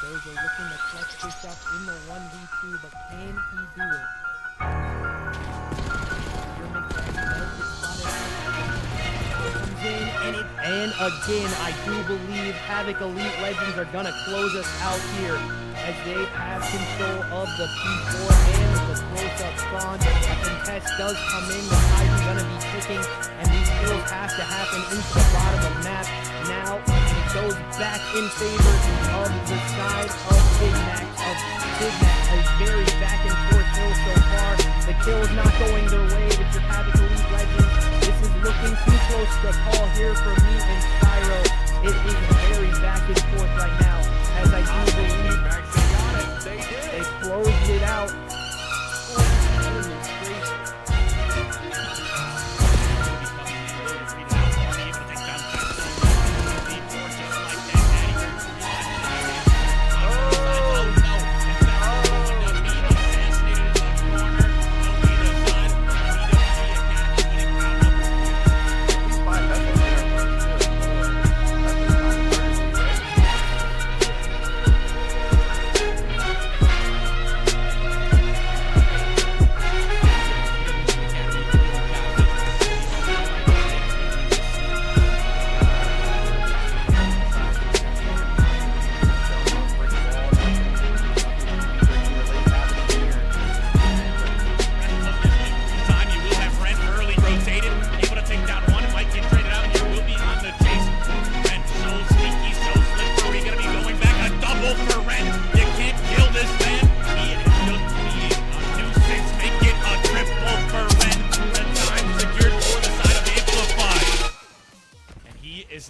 Rosa looking to clutch this up in the 1v2, but can he do it? And again, I do believe Havoc Elite Legends are going to close us out here as they have control of the P4 and the close-up spawn. A contest does come in, the tide is going to be ticking, and these kills have to happen into the bottom of the map. Now, it goes back in favor of the side of Big Max. A very back-and-forth kill so far. The kill's not going their way if you're Havoc Elite Legends. This is looking too close to call here for me and Spyro. It is very back and forth right now, as I do believe they closed it out.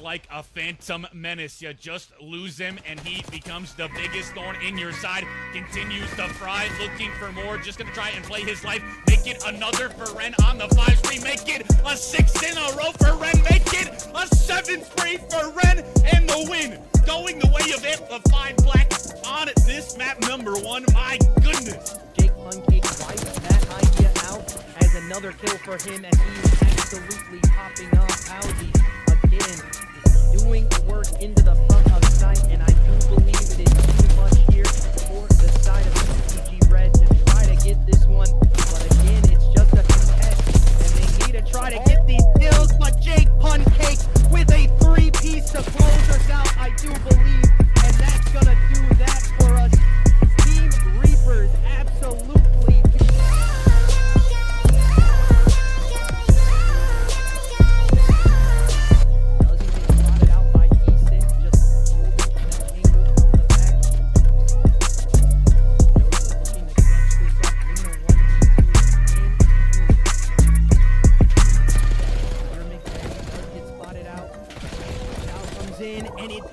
Like a phantom menace. You just lose him and he becomes the biggest thorn in your side. Continues to fry, looking for more. Just gonna try and play his life. Make it another for Ren on the 5 spree. Make it a 6 in a row for Ren. Make it a 7 spree for Ren. And the win going the way of Amplified Black on this map #1. My goodness. Jake Pancake wipes that idea out as another kill for him as he is absolutely popping up. Audi again doing work into the front of sight, and I do believe it is too much here for the side of EWG Red to try to get this one. But again, it's just a contest, and they need to try to get these kills. But Jake Pancake with a 3-piece to close us out, I do believe, and that's gonna do that for us. Team Reapers absolutely.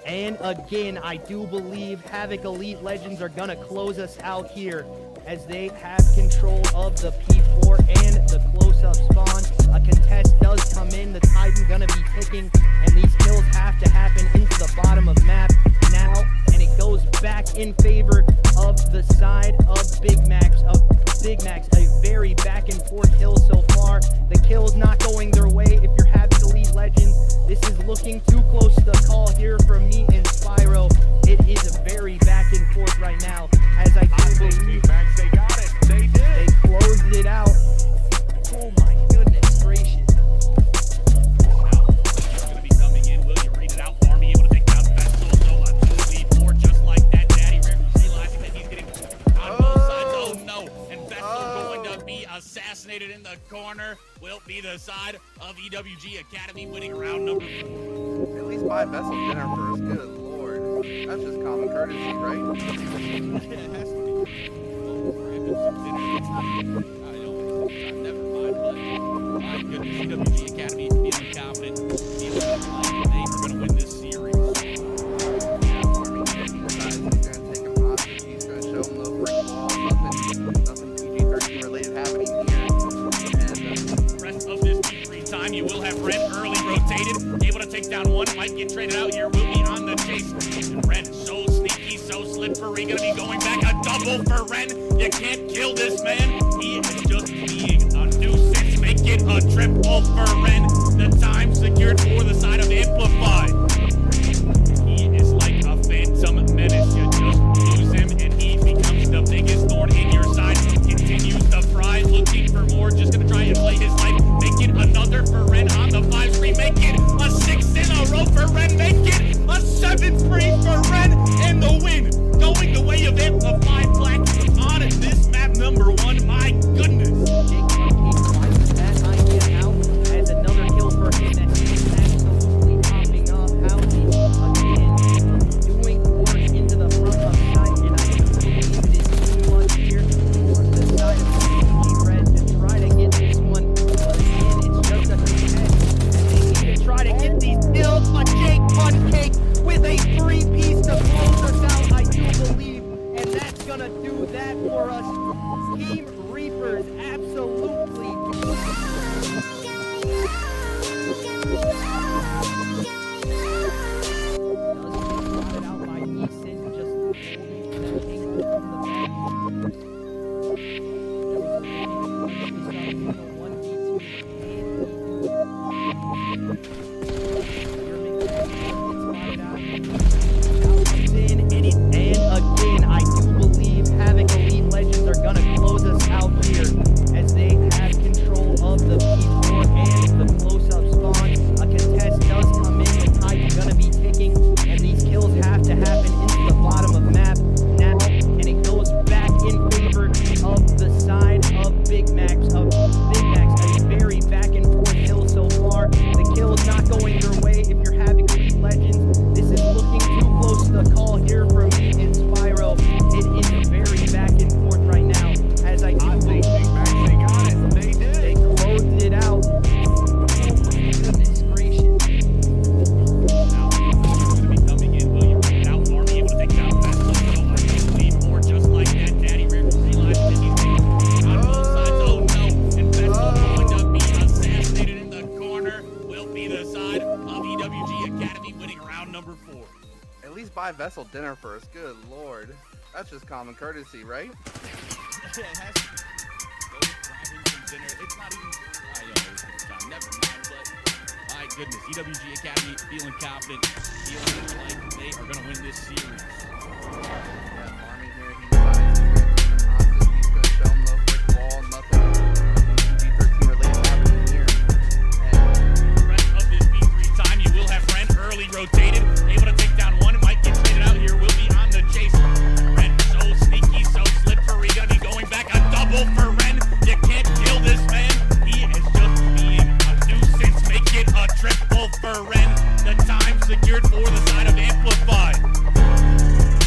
And again, I do believe Havoc Elite Legends are gonna close us out here as they have control of the P4 and the close-up spawn. A contest does come in, the tide's gonna be ticking, and these kills have to happen into the bottom of map now, and it goes back in favor of the side of Big Max. A very back and forth kill so far. The kill's not going their way if you're Havoc Elite Legends. This is looking too close to the call here from me and Spyro. It is very back and forth right now, as I do believe they got it. They did. They closed it out. Oh my goodness gracious. Now, he's going to be coming in. Will you read it out for me? Able to take down Vessel. So a 2v4 just like that. Daddy realizing that he's getting on both sides. Oh no. And Vessel going to be assassinated in the corner. Will be the side of EWG Academy winning round #4. At least buy Vessel dinner first. Good lord. That's just common courtesy, right? Yeah, it has to be. Oh, for him, it's dinner. I've never mind, but my goodness, EWG Academy feeling confident, feeling like they are going to win this series. He's gonna take him hostage. He's gonna show him the brick wall. Nothing PG-13 related happening here. Rest of this P3 time, you will have Ren early rotated, able to take down one, might get traded out here, will be on the chase. And Ren so sneaky, so slippery, gonna be going back, a double for Ren. You can't kill this man. He is just being a nuisance. Make it a triple for Ren. The time secured for the side of Amplified. He is like a phantom menace. You just least buy Vessel dinner first. Good lord. That's just common courtesy, right? Yeah, it has to be. Go grab him some dinner. It's not even. I know it's time. Never mind. But my goodness, EWG Academy feeling confident, feeling like they are going to win this series. Yeah, Farming here, he decides to get some hostage. He's going to show him the brick wall. Nothing PG-13 related happening here. And The rest of this B3 time, you will have Ren early rotated, able to take down one. Might get traded out here. Will be on the chase. Ren so sneaky, so slippery. Gonna be going back a double for Ren. You can't kill this man. He is just being a nuisance. Make it a triple for Ren. The time secured for the side of Amplify.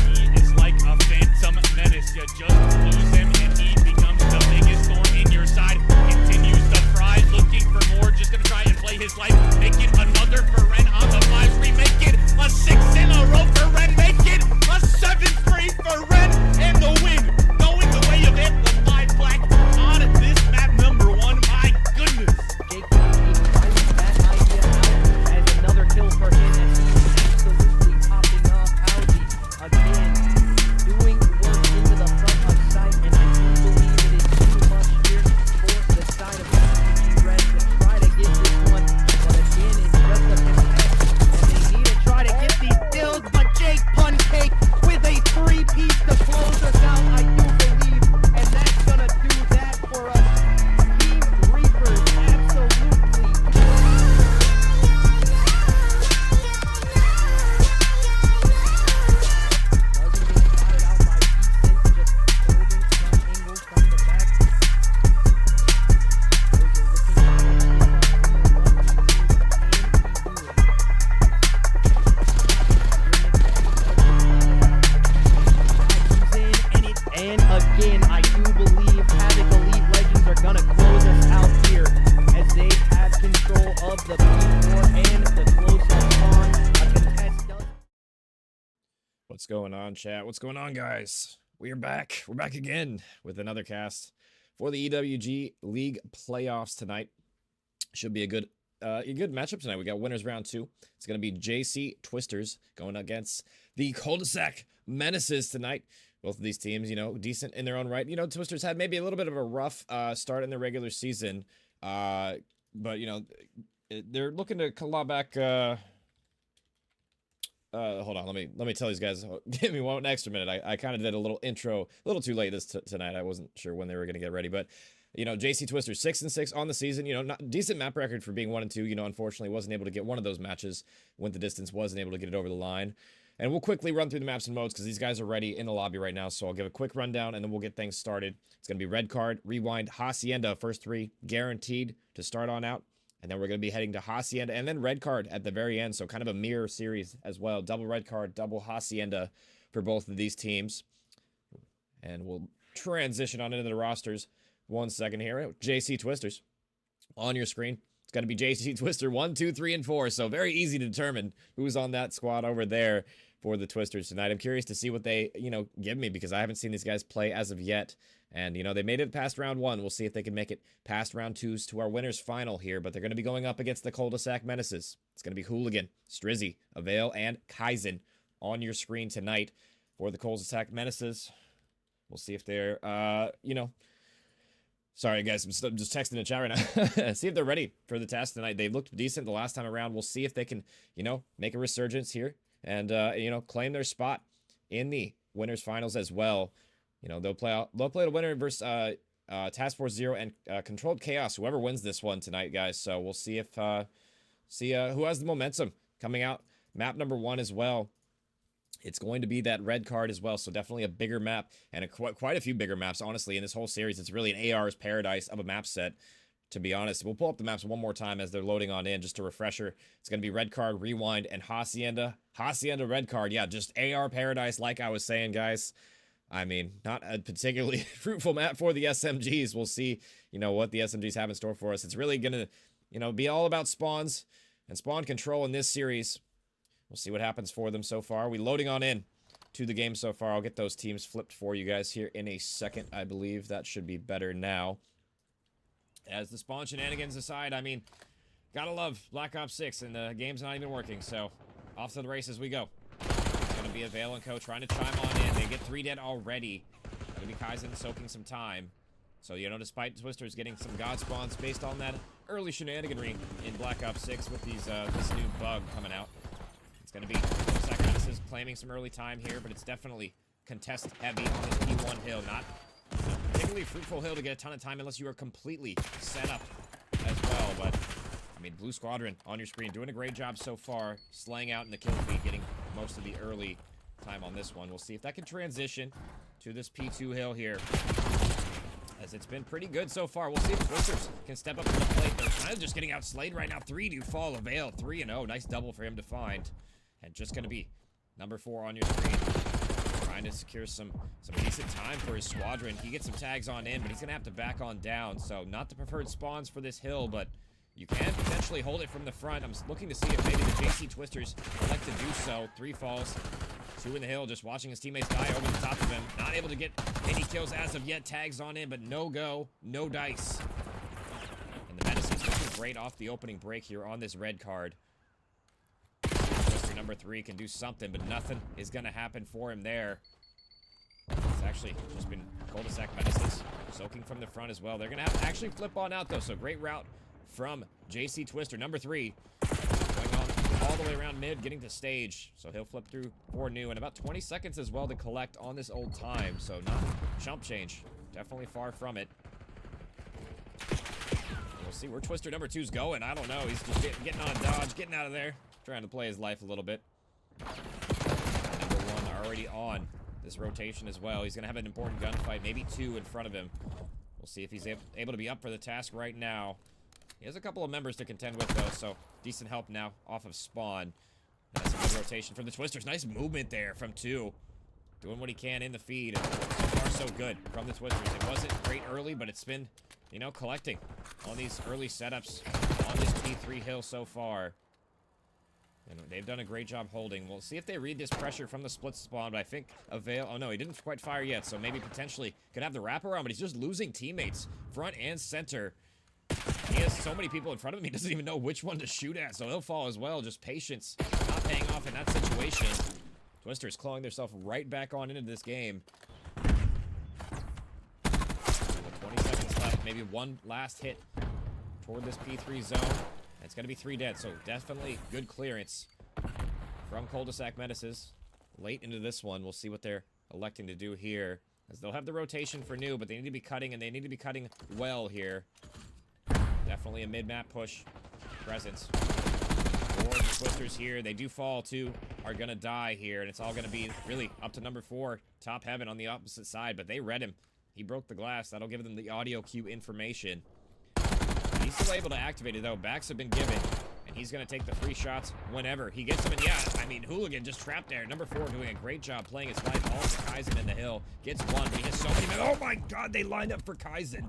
He is like a phantom menace. You just lose him and he becomes the biggest thorn in your side. Continues to fry, looking for more. Just gonna try and play his life. Make it another for Ren on the 5-3. Make it a 6 in a row for Ren. Make it a 7-3 for Ren. And the win going the way of Amplify Black on this map number 1. My goodness. Jake fighting that idea out as another kill for him, and he's absolutely popping off. Howdy again, doing work into the front of sight, and I do believe it is too much here for the side of EWG Red to try to get this one. But again, it's just a contest, and they need to try to get these kills. But Jake Pancake with a 3-piece to close us out, I do believe, and that's gonna do that for us. Team Reapers, absolutely. Doesn't get spotted out by Decent, just holding that angle from the back. Those are looking to and again, I do believe Havoc Elite Legends are gonna close us out here as they have control of the P4 and the close-up on a contest does. What's going on, chat? What's going on, guys? We are back. We're back again with another cast for the EWG League playoffs tonight. Should be a good matchup tonight. We got winners round 2. It's going to be JC Twisters going against the Cul-De-Sac Menaces tonight. Both of these teams, you know, decent in their own right. You know, Twisters had maybe a little bit of a rough start in the regular season, but you know, they're looking to claw back. Hold on, let me tell these guys. Give me one extra minute. I kind of did a little intro, a little too late tonight. I wasn't sure when they were gonna get ready, but you know, JC Twister 6-6 on the season. You know, not decent map record for being 1-2. You know, unfortunately, wasn't able to get one of those matches. Went the distance, wasn't able to get it over the line. And we'll quickly run through the maps and modes because these guys are ready in the lobby right now. So I'll give a quick rundown and then we'll get things started. It's going to be Red Card, Rewind, Hacienda, first 3, guaranteed to start on out. And then we're going to be heading to Hacienda and then Red Card at the very end. So kind of a mirror series as well. Double Red Card, double Hacienda for both of these teams. And we'll transition on into the rosters. 1 second here. JC Twisters on your screen. It's going to be JC Twister 1, 2, 3, and 4. So very easy to determine who's on that squad over there for the Twisters tonight. I'm curious to see what they, you know, give me because I haven't seen these guys play as of yet. And, you know, they made it past round 1. We'll see if they can make it past round 2s to our winners final here. But they're going to be going up against the Cul-De-Sac Menaces. It's going to be Hooligan, Strizzy, Avail, and Kaizen on your screen tonight for the Cul-De-Sac Menaces. We'll see if they're, you know, sorry, guys, I'm just texting the chat right now. See if they're ready for the test tonight. They looked decent the last time around. We'll see if they can, you know, make a resurgence here and, you know, claim their spot in the winners finals as well. You know, they'll play the winner versus Task Force Zero and Controlled Chaos. Whoever wins this one tonight, guys. So we'll see if who has the momentum coming out. Map number 1 as well. It's going to be that Red Card as well, so definitely a bigger map, and quite a few bigger maps, honestly, in this whole series. It's really an AR's paradise of a map set, to be honest. We'll pull up the maps one more time as they're loading on in, just a refresher. It's going to be Red Card, Rewind, and Hacienda. Hacienda, Red Card, yeah, just AR paradise, like I was saying, guys. I mean, not a particularly fruitful map for the SMGs. We'll see, you know, what the SMGs have in store for us. It's really going to, you know, be all about spawns and spawn control in this series. We'll see what happens for them so far. We loading on in to the game so far. I'll get those teams flipped for you guys here in a second. I believe that should be better now. As the spawn shenanigans aside, I mean, gotta love Black Ops 6, and the game's not even working, so off to the races we go. It's gonna be a Vale and Co. trying to chime on in. They get 3 dead already. Gonna be Kaizen soaking some time. So, you know, despite Twisters getting some God spawns based on that early shenaniganry in Black Ops 6 with these this new bug coming out. It's gonna be Cul-De-Sac Menaces claiming some early time here, but it's definitely contest heavy on this P1 hill. Not a particularly fruitful hill to get a ton of time unless you are completely set up as well, but I mean, Blue Squadron on your screen doing a great job so far, slaying out in the kill feed, getting most of the early time on this one. We'll see if that can transition to this P2 hill here, as it's been pretty good so far. We'll see if Twisters can step up to the plate. They're kind of just getting outslayed right now. 3 do fall. A Vale 3-0. Nice double for him to find, and just gonna be number 4 on your screen, trying to secure some decent time for his squadron. He gets some tags on in, but he's gonna have to back on down. So not the preferred spawns for this hill, but you can potentially hold it from the front. I'm looking to see if maybe the JC Twisters elect to do so. 3 falls, 2 in the hill, just watching his teammates die over the top of him. Not able to get any kills as of yet. Tags on in, but no go, no dice. And the Menaces looking great off the opening break here on this red card. Twister number 3 can do something, but nothing is going to happen for him there. It's actually just been Cul-De-Sac Menaces soaking from the front as well. They're going to have to actually flip on out, though, so great route from JC Twister, number 3, going on all the way around mid, getting to stage. So he'll flip through for new, and about 20 seconds as well to collect on this old time. So not chump change, definitely far from it. We'll see where Twister number 2's going. I don't know. He's just getting on a dodge, getting out of there, trying to play his life a little bit. Number 1 already on this rotation as well. He's gonna have an important gunfight, maybe 2 in front of him. We'll see if he's able to be up for the task right now. He has a couple of members to contend with, though, so decent help now off of spawn. That's a good rotation from the Twisters. Nice movement there from 2. Doing what he can in the feed. And so far, so good from the Twisters. It wasn't great early, but it's been, you know, collecting on these early setups on this P3 hill so far. And they've done a great job holding. We'll see if they read this pressure from the split spawn, but I think a Vale... Oh, no, he didn't quite fire yet, so maybe potentially could have the wraparound, but he's just losing teammates front and center. He has so many people in front of him, he doesn't even know which one to shoot at, so he'll fall as well. Just patience, not paying off in that situation. Twister's clawing themselves right back on into this game. 20 seconds left, maybe one last hit toward this P3 zone. And it's going to be 3 dead, so definitely good clearance from Cul-De-Sac Menaces. Late into this one, we'll see what they're electing to do here, as they'll have the rotation for new, but they need to be cutting, and they need to be cutting well here. Definitely a mid-map push presence for the Twisters here. They do fall, too, are going to die here, and it's all going to be really up to number 4, Top Heaven on the opposite side, but they read him. He broke the glass. That'll give them the audio cue information. He's still able to activate it, though. Backs have been given, and he's going to take the 3 shots whenever he gets them. And yeah, I mean, Hooligan just trapped there. Number 4 doing a great job playing his life. All to Kaizen in the hill. Gets 1, but he has so many men. Oh my god, they lined up for Kaizen.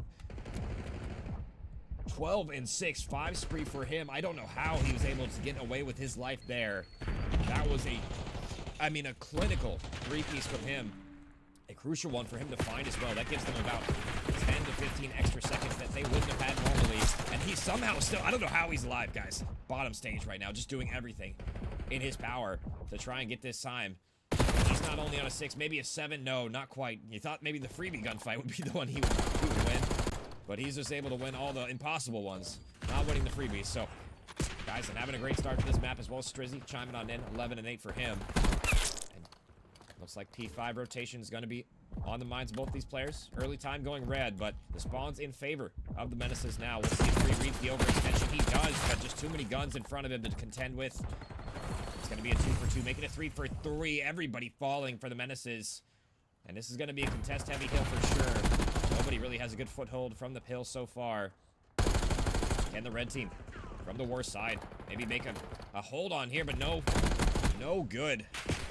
12 and 6, 5 spree for him. I don't know how he was able to get away with his life there. That was a clinical 3-piece from him. A crucial one for him to find as well. That gives them about 10 to 15 extra seconds that they wouldn't have had normally. And he somehow still, I don't know how he's alive, guys. Bottom stage right now, just doing everything in his power to try and get this time. He's not only on a 6, maybe a 7. No, not quite. You thought maybe the freebie gunfight would be the one he would win. But he's just able to win all the impossible ones, not winning the freebies. So, guys, and having a great start to this map as well. Strizzy chiming on in, 11 and 8 for him. And looks like P5 rotation is going to be on the minds of both these players. Early time going red, but the spawn's in favor of the Menaces now. We'll see if 3 reads the overextension. He does, but just too many guns in front of him to contend with. It's going to be a 2 for 2, making it 3 for 3. Everybody falling for the Menaces. And this is going to be a contest-heavy hill for sure. Nobody really has a good foothold from the hill so far. And the red team from the worst side. Maybe make a hold on here, but no good.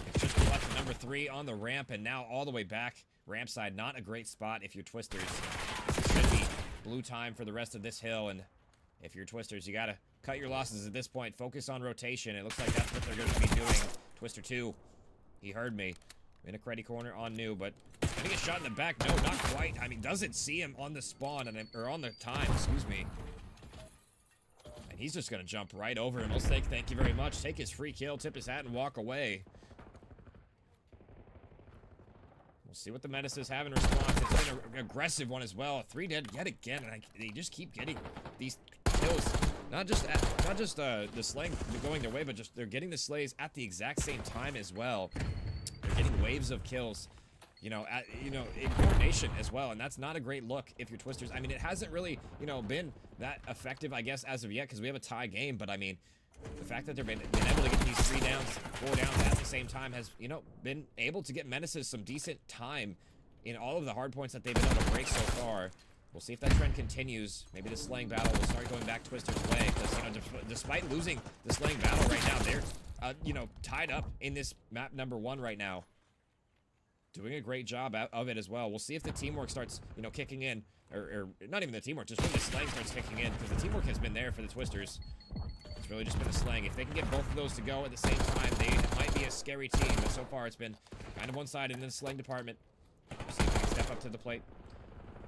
It's just left number 3 on the ramp, and now all the way back. Ramp side, not a great spot if you're Twisters. This should be blue time for the rest of this hill, and if you're Twisters, you gotta cut your losses at this point. Focus on rotation. It looks like that's what they're going to be doing. Twister 2, he heard me. In a credit corner on new, but getting a shot in the back. No, not quite. I mean, doesn't see him on the spawn, or on the time, excuse me. And he's just going to jump right over him. He'll say thank you very much, take his free kill, tip his hat, and walk away. We'll see what the Menaces have in response. It's been an aggressive one as well. 3 dead yet again, and they just keep getting these kills. Not just the slaying going their way, but just they're getting the slays at the exact same time as well. They're getting waves of kills, in coordination as well, and that's not a great look if you're Twisters. I mean, it hasn't really, been that effective, I guess, as of yet, because we have a tie game, but I mean, the fact that they've been able to get these 3 downs, 4 downs at the same time has, been able to get Menaces some decent time in all of the hard points that they've been able to break so far. We'll see if that trend continues. Maybe the slaying battle will start going back Twister's way, because, despite losing the slaying battle right now, they're, tied up in this map number 1 right now. Doing a great job of it as well. We'll see if the teamwork starts, kicking in, or not even the teamwork, just when the slaying starts kicking in, because the teamwork has been there for the Twisters. It's really just been the slaying. If they can get both of those to go at the same time, they might be a scary team, but so far it's been kind of one-sided in the slaying department. We'll see if they can step up to the plate.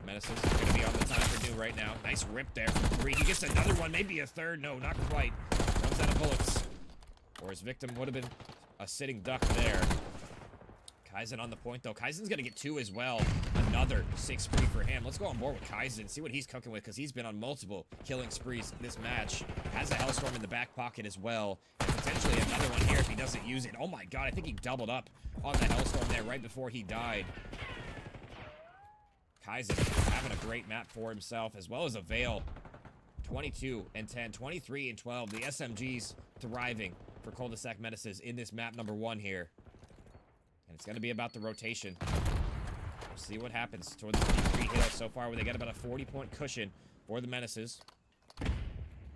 Menaces is going to be on the time for New right now. Nice rip there from 3. He gets another one, maybe a third. No, not quite. Runs out of bullets. Or his victim would have been a sitting duck there. Kaizen on the point, though. Kaizen's going to get 2 as well. Another 6 spree for him. Let's go on board with Kaizen, see what he's cooking with, because he's been on multiple killing sprees this match. Has a Hellstorm in the back pocket as well. And potentially another one here if he doesn't use it. Oh my god, I think he doubled up on the Hellstorm there right before he died. Kaizen having a great map for himself, as well as a Veil. 22 and 10, 23 and 12. The SMGs thriving for Cul-De-Sac Menaces in this map number 1 here. And it's going to be about the rotation. We'll see what happens toward the 3 hill so far, where they get about a 40-point cushion for the Menaces.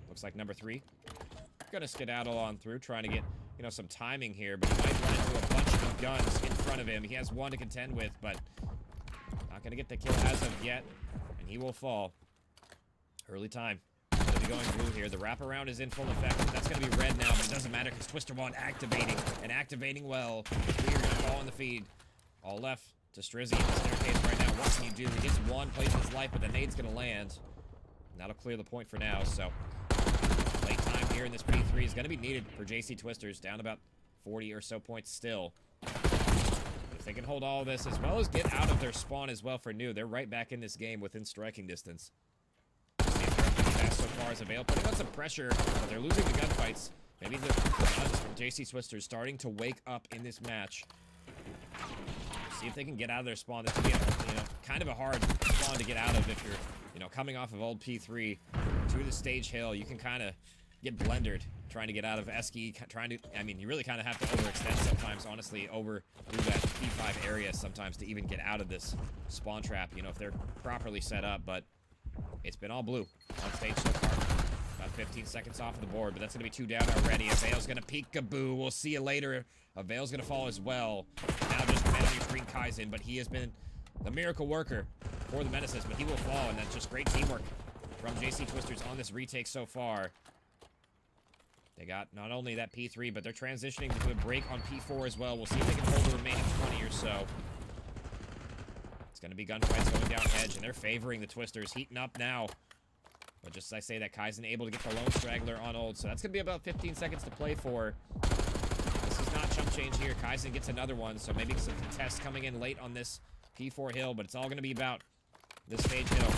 Looks like number 3 gonna skedaddle on through, trying to get, some timing here, but he might run into a bunch of guns in front of him. He has 1 to contend with, but not gonna get the kill as of yet, and he will fall. Early time. Gonna be going blue here. The wraparound is in full effect. That's gonna be red now, but it doesn't matter because Twister1 activating, and activating well. The 3 are gonna fall in the feed. All left to Strizzy in the staircase right now. What can he do? He gets 1, plays his life, but the nade's gonna land. And that'll clear the point for now, so late time here in this P3 is gonna be needed for JC Twisters, down about 40 or so points still. If they can hold all of this, as well as get out of their spawn as well for New, they're right back in this game within striking distance. See if they're up to the so far as Avail, putting on some pressure, but they're losing the gunfights. Maybe the guns from JC Twisters starting to wake up in this match. See if they can get out of their spawn. This could be kind of a hard spawn to get out of if you're, coming off of old P3 to the stage hill. You can kind of get blendered trying to get out of Esky, you really kind of have to overextend sometimes, honestly, over through that P5 area sometimes to even get out of this spawn trap, if they're properly set up, but it's been all blue on stage so far. About 15 seconds off the board, but that's going to be 2 down already. Avail's going to peekaboo. We'll see you later. Avail's going to fall as well. Now just managing to bring Kaizen, but he has been the miracle worker for the Menaces, but he will fall, and that's just great teamwork from JC Twisters on this retake so far. They got not only that P3, but they're transitioning to a break on P4 as well. We'll see if they can hold the remaining 20 or so. It's going to be gunfights going down edge, and they're favoring the Twisters, heating up now. But just as I say that, Kaizen able to get the lone straggler on ult, so that's going to be about 15 seconds to play for. This is not chump change here. Kaizen gets another one, so maybe some contests coming in late on this P4 hill, but it's all going to be about this stage hill.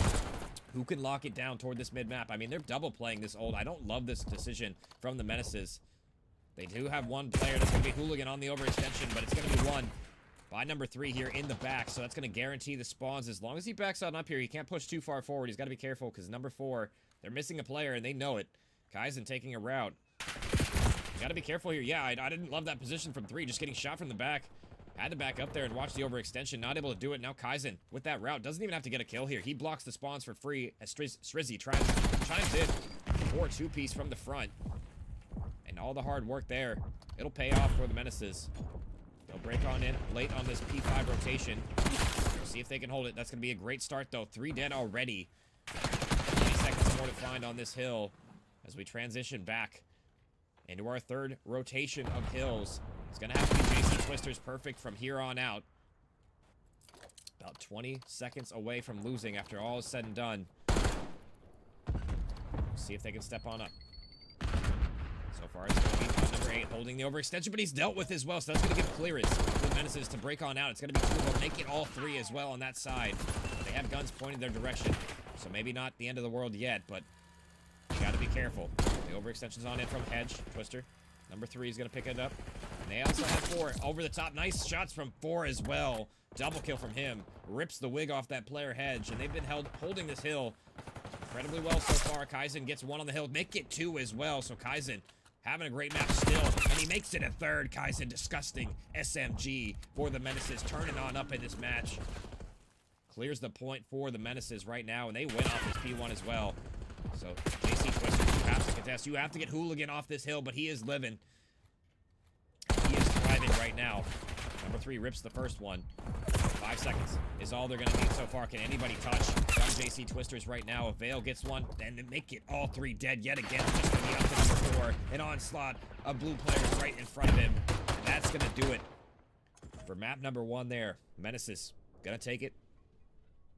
Who can lock it down toward this mid-map? I mean, they're double playing this ult. I don't love this decision from the Menaces. They do have 1 player that's going to be Hooligan on the overextension, but it's going to be won by number 3 here in the back, so that's going to guarantee the spawns. As long as he backs out up here, he can't push too far forward. He's got to be careful because number 4, they're missing a player, and they know it. Kaizen taking a route. You got to be careful here. Yeah, I didn't love that position from 3, just getting shot from the back. Had to back up there and watch the overextension. Not able to do it. Now Kaizen, with that route, doesn't even have to get a kill here. He blocks the spawns for free as Strizzy chimes in for a 2-piece from the front. And all the hard work there, it'll pay off for the Menaces. They'll break on in late on this P5 rotation. See if they can hold it. That's going to be a great start, though. 3 dead already. 20 seconds more to find on this hill as we transition back into our 3rd rotation of hills. It's going to have to be JC Twisters perfect from here on out. About 20 seconds away from losing after all is said and done. See if they can step on up. So far, it's going to be number 8 holding the overextension, but he's dealt with as well, so that's going to give clearance. The Menaces to break on out. It's going to be 2 of them. Make it all 3 as well on that side. They have guns pointing their direction. So maybe not the end of the world yet, but you got to be careful. The overextension's on in from Hedge. Twister. Number 3 is going to pick it up. And they also have 4 over the top. Nice shots from 4 as well. Double kill from him. Rips the wig off that player Hedge. And they've been holding this hill incredibly well so far. Kaizen gets 1 on the hill. Make it 2 as well. So Kaizen having a great map still. And he makes it a 3rd. Kaizen disgusting SMG for the Menaces. Turning on up in this match. Clears the point for the Menaces right now. And they win off his P1 as well. So JC Twister, you have to contest. You have to get Hooligan off this hill. But he is living. He is thriving right now. Number 3 rips the first one. 5 seconds is all they're going to need so far. Can anybody touch from JC Twisters right now? If Vale gets one, then they make it all 3 dead yet again. Just going to be up to number 4. An onslaught of blue players right in front of him. And that's going to do it for map number 1 there. Menaces going to take it.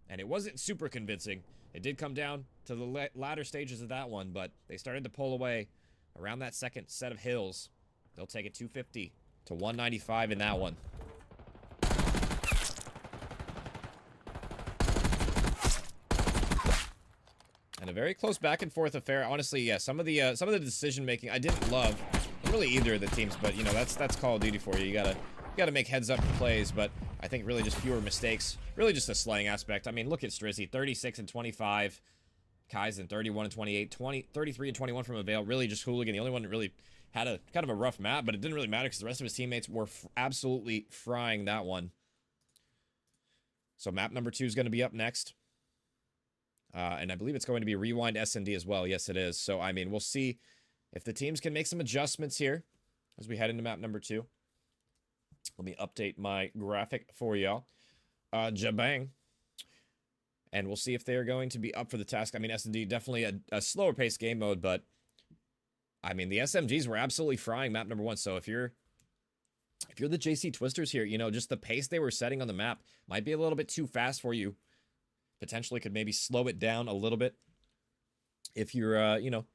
And it wasn't super convincing. It did come down to the latter stages of that one, but they started to pull away around that second set of hills. They'll take it 250 to 195 in that one. And a very close back and forth affair. Honestly, yeah, some of the decision making I didn't love. Not really either of the teams, but you know, that's Call of Duty for you. You gotta make heads up plays, but I think really just fewer mistakes. Really just a slaying aspect. I mean, look at Strizzy, 36 and 25. Kaizen, 31 and 28. 33 and 21 from Avail. Really just Hooligan. The only one that really had a kind of a rough map, but it didn't really matter because the rest of his teammates were absolutely frying that one. So map number 2 is going to be up next. And I believe it's going to be Rewind S&D as well. Yes, it is. So, I mean, we'll see if the teams can make some adjustments here as we head into map number 2. Let me update my graphic for y'all. Jabang. And we'll see if they are going to be up for the task. I mean, S&D definitely a slower paced game mode, but I mean, the SMGs were absolutely frying map number 1. So if you're the JC Twisters here, you know, just the pace they were setting on the map might be a little bit too fast for you. Potentially could maybe slow it down a little bit. If you're, you know,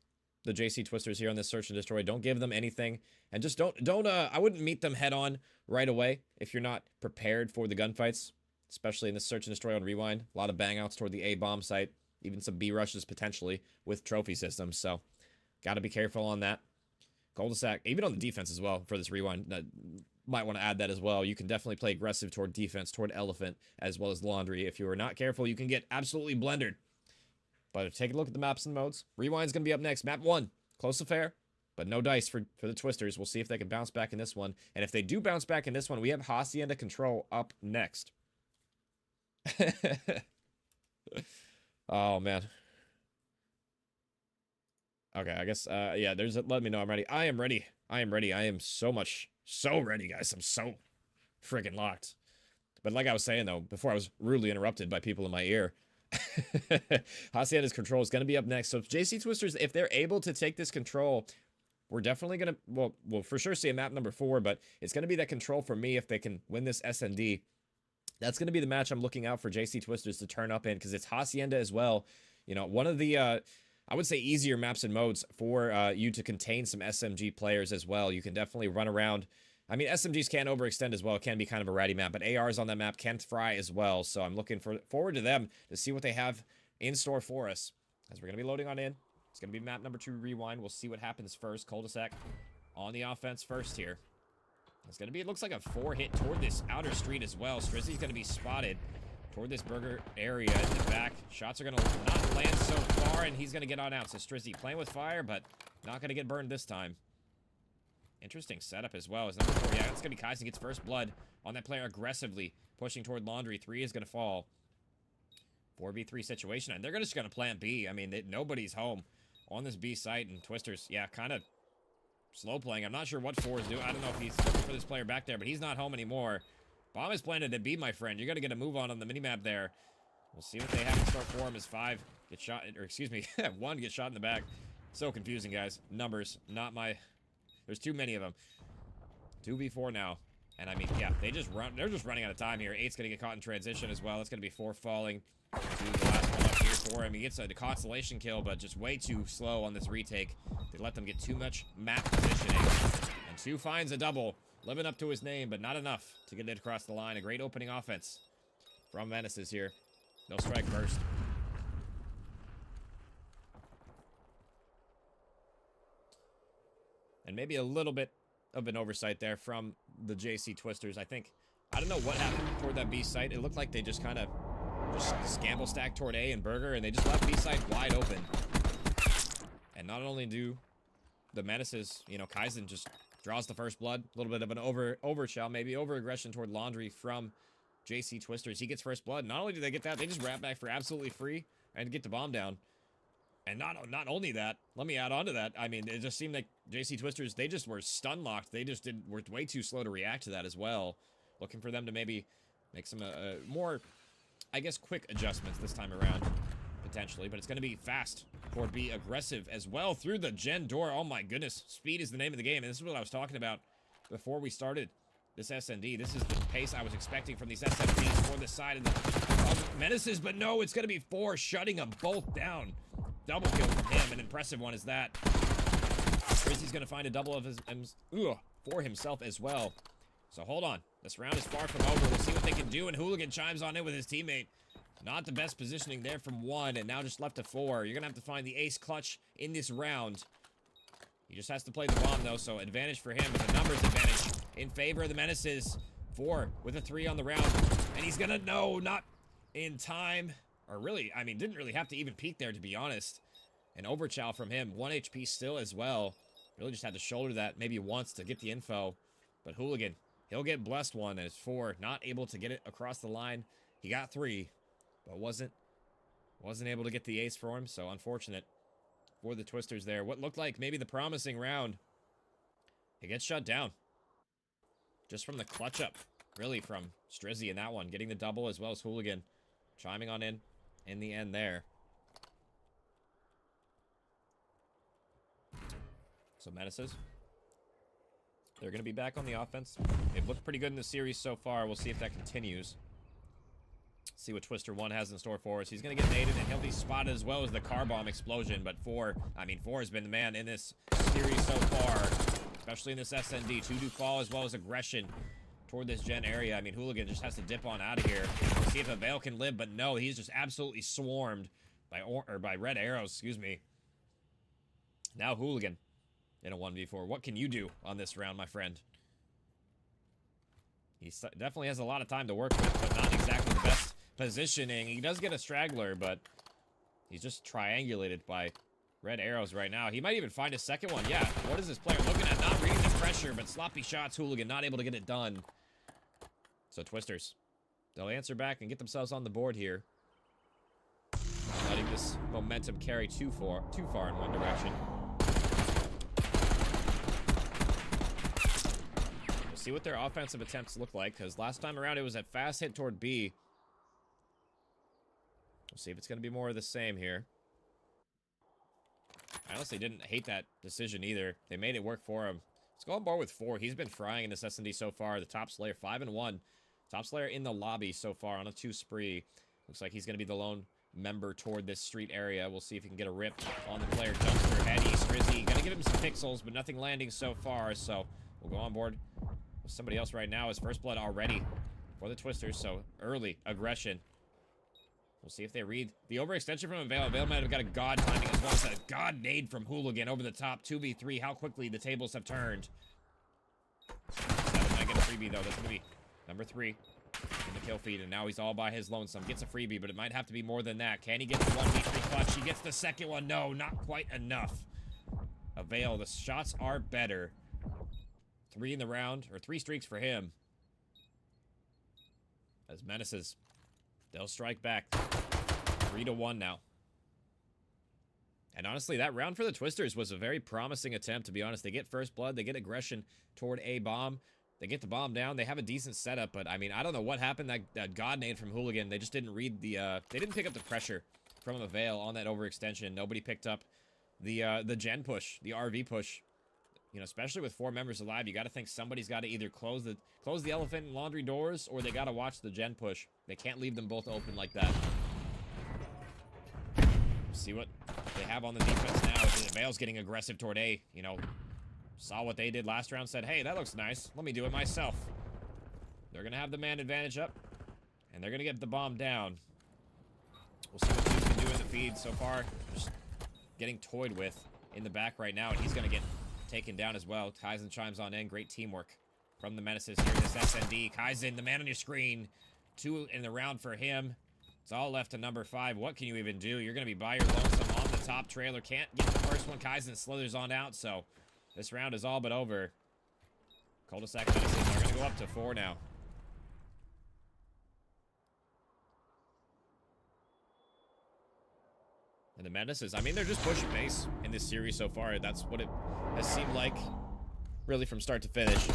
the JC Twisters here on this Search and Destroy, don't give them anything. And just don't, I wouldn't meet them head on right away if you're not prepared for the gunfights. Especially in this Search and Destroy on Rewind. A lot of bang outs toward the A bomb site. Even some B rushes potentially with trophy systems. So, got to be careful on that. Cul-De-Sac, even on the defense as well for this Rewind. Might want to add that as well. You can definitely play aggressive toward defense, toward Elephant, as well as Laundry. If you are not careful, you can get absolutely blendered. But take a look at the maps and modes. Rewind's going to be up next. Map 1, close affair, but no dice for the Twisters. We'll see if they can bounce back in this one. And if they do bounce back in this one, we have Hacienda Control up next. Oh, man. Okay, I guess, yeah, let me know I'm ready. I am ready. I am ready. I am so ready, guys. I'm so friggin' locked. But like I was saying, though, before I was rudely interrupted by people in my ear, Hacienda's Control is going to be up next. So if JC Twisters, if they're able to take this control, we're definitely going to, well, we'll for sure see a map number 4, but it's going to be that control for me if they can win this SND. That's going to be the match I'm looking out for JC Twisters to turn up in, because it's Hacienda as well. You know, one of the, I would say, easier maps and modes for you to contain some SMG players as well. You can definitely run around. I mean, SMGs can overextend as well. It can be kind of a ratty map, but ARs on that map can fry as well. So I'm looking forward to them to see what they have in store for us. As we're going to be loading on in. It's going to be map number 2, Rewind. We'll see what happens first. Cul-De-Sac on the offense first here. It's going to be, it looks like a 4-hit toward this outer street as well. Strizzy's going to be spotted toward this burger area in the back. Shots are going to not land so far, and he's going to get on out. So Strizzy playing with fire, but not going to get burned this time. Interesting setup as well. As number 4, yeah, it's going to be Kaizen gets first blood on that player aggressively, pushing toward Laundry. 3 is going to fall. 4v3 situation, and they're just going to plant B. I mean, nobody's home on this B site, and Twisters, yeah, kind of slow playing. I'm not sure what 4 is doing. I don't know if he's looking for this player back there, but he's not home anymore. Bomb is planted at B, my friend. You're going to get a move on the minimap there. We'll see what they have in store for him as 5 get shot, or excuse me, 1 gets shot in the back. So confusing, guys. Numbers, not my... There's too many of them. 2v4 now. And I mean, yeah, they're just running out of time here. 8's going to get caught in transition as well. It's going to be 4 falling to the last one up here for him. He gets a constellation kill, but just way too slow on this retake. They let them get too much map positioning. And 2 finds a double. living up to his name, but not enough to get it across the line. A great opening offense from Menaces here. They'll strike first. And maybe a little bit of an oversight there from the JC Twisters. I don't know what happened toward that B site. It looked like they just kind of scamble stacked toward A and Burger, and they just left B site wide open. And not only do the Menaces, you know, Kaizen just draws the first blood. A little bit of an overshell, maybe over-aggression toward Laundry from JC Twisters. He gets first blood. Not only do they get that, they just wrap back for absolutely free and get the bomb down. And not only that, let me add on to that. I mean, it just seemed like JC Twisters, they just were stun locked. They just were way too slow to react to that as well. Looking for them to maybe make some more, I guess, quick adjustments this time around, potentially. But it's going to be fast toward B, aggressive as well through the gen door. Oh my goodness, speed is the name of the game. And this is what I was talking about before we started this SND. This is the pace I was expecting from these SMDs for the side of the Menaces. But no, it's going to be 4, shutting them both down. Double kill from him, an impressive one is that. Rizzy's gonna find a double of his for himself as well. So hold on, this round is far from over. We'll see what they can do, and Hooligan chimes on in with his teammate. Not the best positioning there from 1, and now just left to 4. You're gonna have to find the ace clutch in this round. He just has to play the bomb though, so advantage for him, but the numbers advantage in favor of the Menaces. 4 with a 3 on the round, and he's gonna not in time. Or really, I mean, didn't really have to even peek there, to be honest. An overchow from him. 1 HP still as well. Really just had to shoulder that maybe once to get the info. But Hooligan, he'll get blessed one as 4. Not able to get it across the line. He got 3, but wasn't able to get the ace for him. So unfortunate for the Twisters there. What looked like maybe the promising round. It gets shut down. Just from the clutch up, really, from Strizzy in that one. Getting the double as well as Hooligan chiming on in the end there. So Menaces, they're going to be back on the offense. They've looked pretty good in the series so far. We'll see if that continues. See what Twister 1 has in store for us. He's going to get naded, and he'll be spotted as well as the car bomb explosion. But 4 has been the man in this series so far, especially in this SND. 2 do fall as well as aggression toward this gen area. I mean, Hooligan just has to dip on out of here. We'll see if Avail can live, but no, he's just absolutely swarmed by red arrows, excuse me. Now Hooligan in a 1v4. What can you do on this round, my friend? He definitely has a lot of time to work with, but not exactly the best positioning. He does get a straggler, but he's just triangulated by red arrows right now. He might even find a second one. Yeah, what is this player looking at? Not reading the pressure, but sloppy shots. Hooligan not able to get it done. So Twisters, they'll answer back and get themselves on the board here. Letting this momentum carry too far in one direction. We'll see what their offensive attempts look like, because last time around it was a fast hit toward B. We'll see if it's going to be more of the same here. I honestly didn't hate that decision either. They made it work for him. Let's go on board with 4. He's been frying in this S&D so far. The top Slayer, 5-1. Top Slayer in the lobby so far on a 2 spree. Looks like he's going to be the lone member toward this street area. We'll see if he can get a rip on the player. Dumpster, Heady, Strizzy. Gonna give him some pixels, but nothing landing so far. So we'll go on board with somebody else right now. His first blood already for the Twisters. So early aggression. We'll see if they read the overextension from Avail. Avail might have got a God timing as well as a God nade from Hooligan over the top. 2v3. How quickly the tables have turned. 7 might get a freebie though. That's gonna be number 3 in the kill feed, and now he's all by his lonesome. Gets a freebie, but it might have to be more than that. Can he get the 1v3 clutch? He gets the second one. No, not quite enough. Avail, the shots are better. 3 in the round, or 3 streaks for him. As Menaces, they'll strike back. 3-1 now. And honestly, that round for the Twisters was a very promising attempt, to be honest. They get first blood, they get aggression toward A bomb. They get the bomb down. They have a decent setup, but I mean, I don't know what happened. That God nade from Hooligan. They just didn't read the. They didn't pick up the pressure from Avail on that overextension. Nobody picked up the gen push, the RV push. You know, especially with 4 members alive, you got to think somebody's got to either close the elephant and laundry doors, or they got to watch the gen push. They can't leave them both open like that. See what they have on the defense now. Avail's getting aggressive toward A. You know, saw what they did last round, said, hey, that looks nice. Let me do it myself. They're going to have the man advantage up, and they're going to get the bomb down. We'll see what he's been doing in the feed so far. Just getting toyed with in the back right now, and he's going to get taken down as well. Kaizen chimes on in. Great teamwork from the Menaces here in this SND. Kaizen, the man on your screen. 2 in the round for him. It's all left to number 5. What can you even do? You're going to be by your lonesome on the top trailer. Can't get the first one. Kaizen slithers on out, so this round is all but over. Cul-De-Sac Menaces are going to go up to 4 now. And the Menaces, I mean, they're just pushing base in this series so far. That's what it has seemed like, really, from start to finish.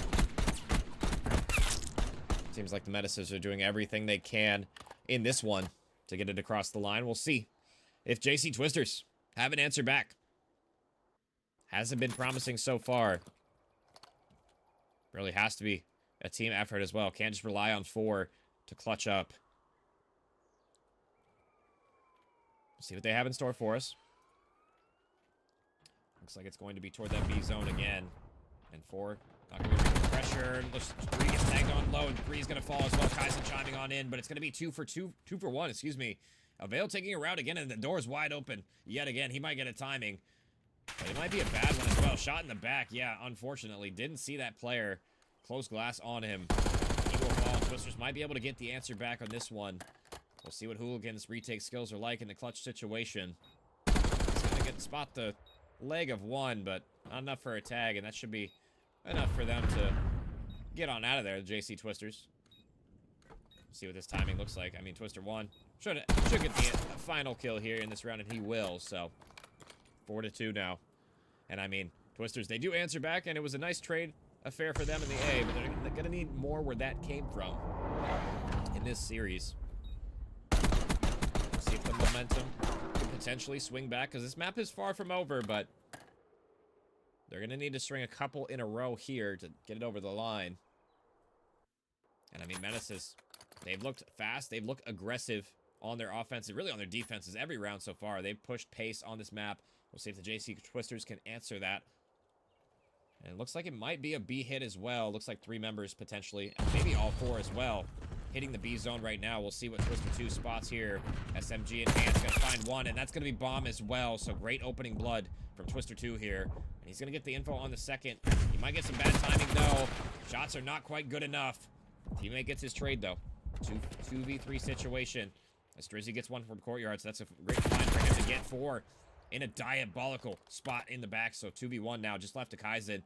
Seems like the Menaces are doing everything they can in this one to get it across the line. We'll see if JC Twisters have an answer back. Hasn't been promising so far. Really has to be a team effort as well. Can't just rely on 4 to clutch up. See what they have in store for us. Looks like it's going to be toward that B zone again. And 4, not going to be pressure. 3 gets tagged on low, and 3 is going to fall as well. Kaizen chiming on in, but it's going to be 2 for 1, excuse me. Avail taking a route again, and the door is wide open yet again. He might get a timing, but it might be a bad one as well. Shot in the back, yeah, unfortunately. Didn't see that player. Close glass on him. He will fall. Twisters might be able to get the answer back on this one. We'll see what Hooligan's retake skills are like in the clutch situation. He's going to get spot the leg of 1, but not enough for a tag, and that should be enough for them to get on out of there, the JC Twisters. See what this timing looks like. I mean, Twister 1 should get the final kill here in this round, and he will, so 4-2 now. And I mean, Twisters, they do answer back, and it was a nice trade affair for them in the A, but they're going to need more where that came from in this series. See if the momentum can potentially swing back, because this map is far from over, but they're going to need to string a couple in a row here to get it over the line. And I mean, Menaces, they've looked fast, they've looked aggressive on their offense, really on their defenses every round so far. They've pushed pace on this map. We'll see if the JC Twisters can answer that. And it looks like it might be a B hit as well. Looks like 3 members potentially, maybe all 4 as well, hitting the B zone right now. We'll see what Twister 2 spots here. SMG in hand, gonna find 1, and that's gonna be bomb as well. So great opening blood from Twister 2 here. And he's gonna get the info on the second. He might get some bad timing though. Shots are not quite good enough. Teammate gets his trade though. 2v3 situation. As Drizzy gets 1 from Courtyard, so that's a great find for him to get 4 in a diabolical spot in the back. So 2v1 now, just left to Kaizen. And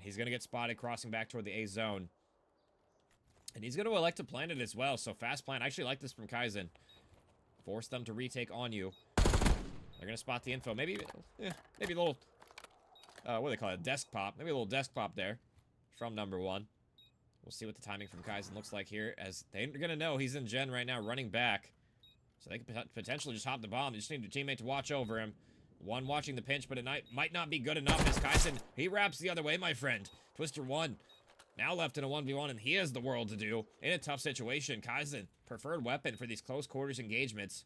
he's gonna get spotted crossing back toward the A zone. And he's going to elect to plant it as well, so fast plant. I actually like this from Kaizen. Force them to retake on you. They're going to spot the info. Maybe a little, what do they call it, desk pop. Maybe a little desk pop there from number 1. We'll see what the timing from Kaizen looks like here, as they're going to know he's in gen right now, running back. So they could potentially just hop the bomb. They just need a teammate to watch over him. 1 watching the pinch, but it might not be good enough as Kaizen, he wraps the other way, my friend. Twister 1. Now left in a 1v1, and he has the world to do in a tough situation. Kaizen, preferred weapon for these close quarters engagements.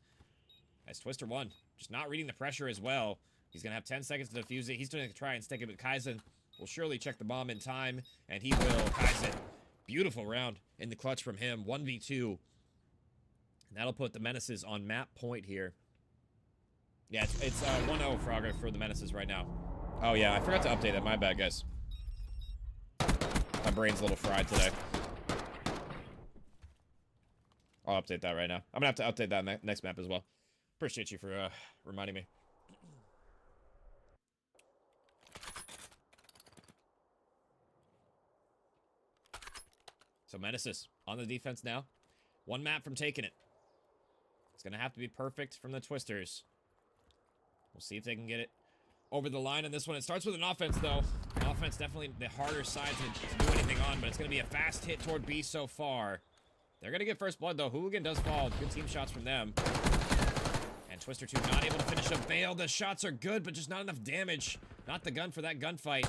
As Twister 1, just not reading the pressure as well. He's going to have 10 seconds to defuse it. He's going to try and stick it, but Kaizen will surely check the bomb in time, and he will. Kaizen, beautiful round in the clutch from him. 1v2. And that'll put the Menaces on map point here. Yeah, it's 1-0 Frogger for the Menaces right now. Oh, yeah, I forgot to update that. My bad, guys. My brain's a little fried today. I'll update that right now. I'm gonna have to update that next map as well. Appreciate you for reminding me. So Menaces on the defense now. 1 map from taking it. It's gonna have to be perfect from the Twisters. We'll see if they can get it over the line on this one. It starts with an offense, though. Offense definitely the harder side to do anything on, but it's going to be a fast hit toward B so far. They're going to get first blood, though. Hooligan does fall. Good team shots from them. And Twister 2 not able to finish a Veil. The shots are good, but just not enough damage. Not the gun for that gunfight.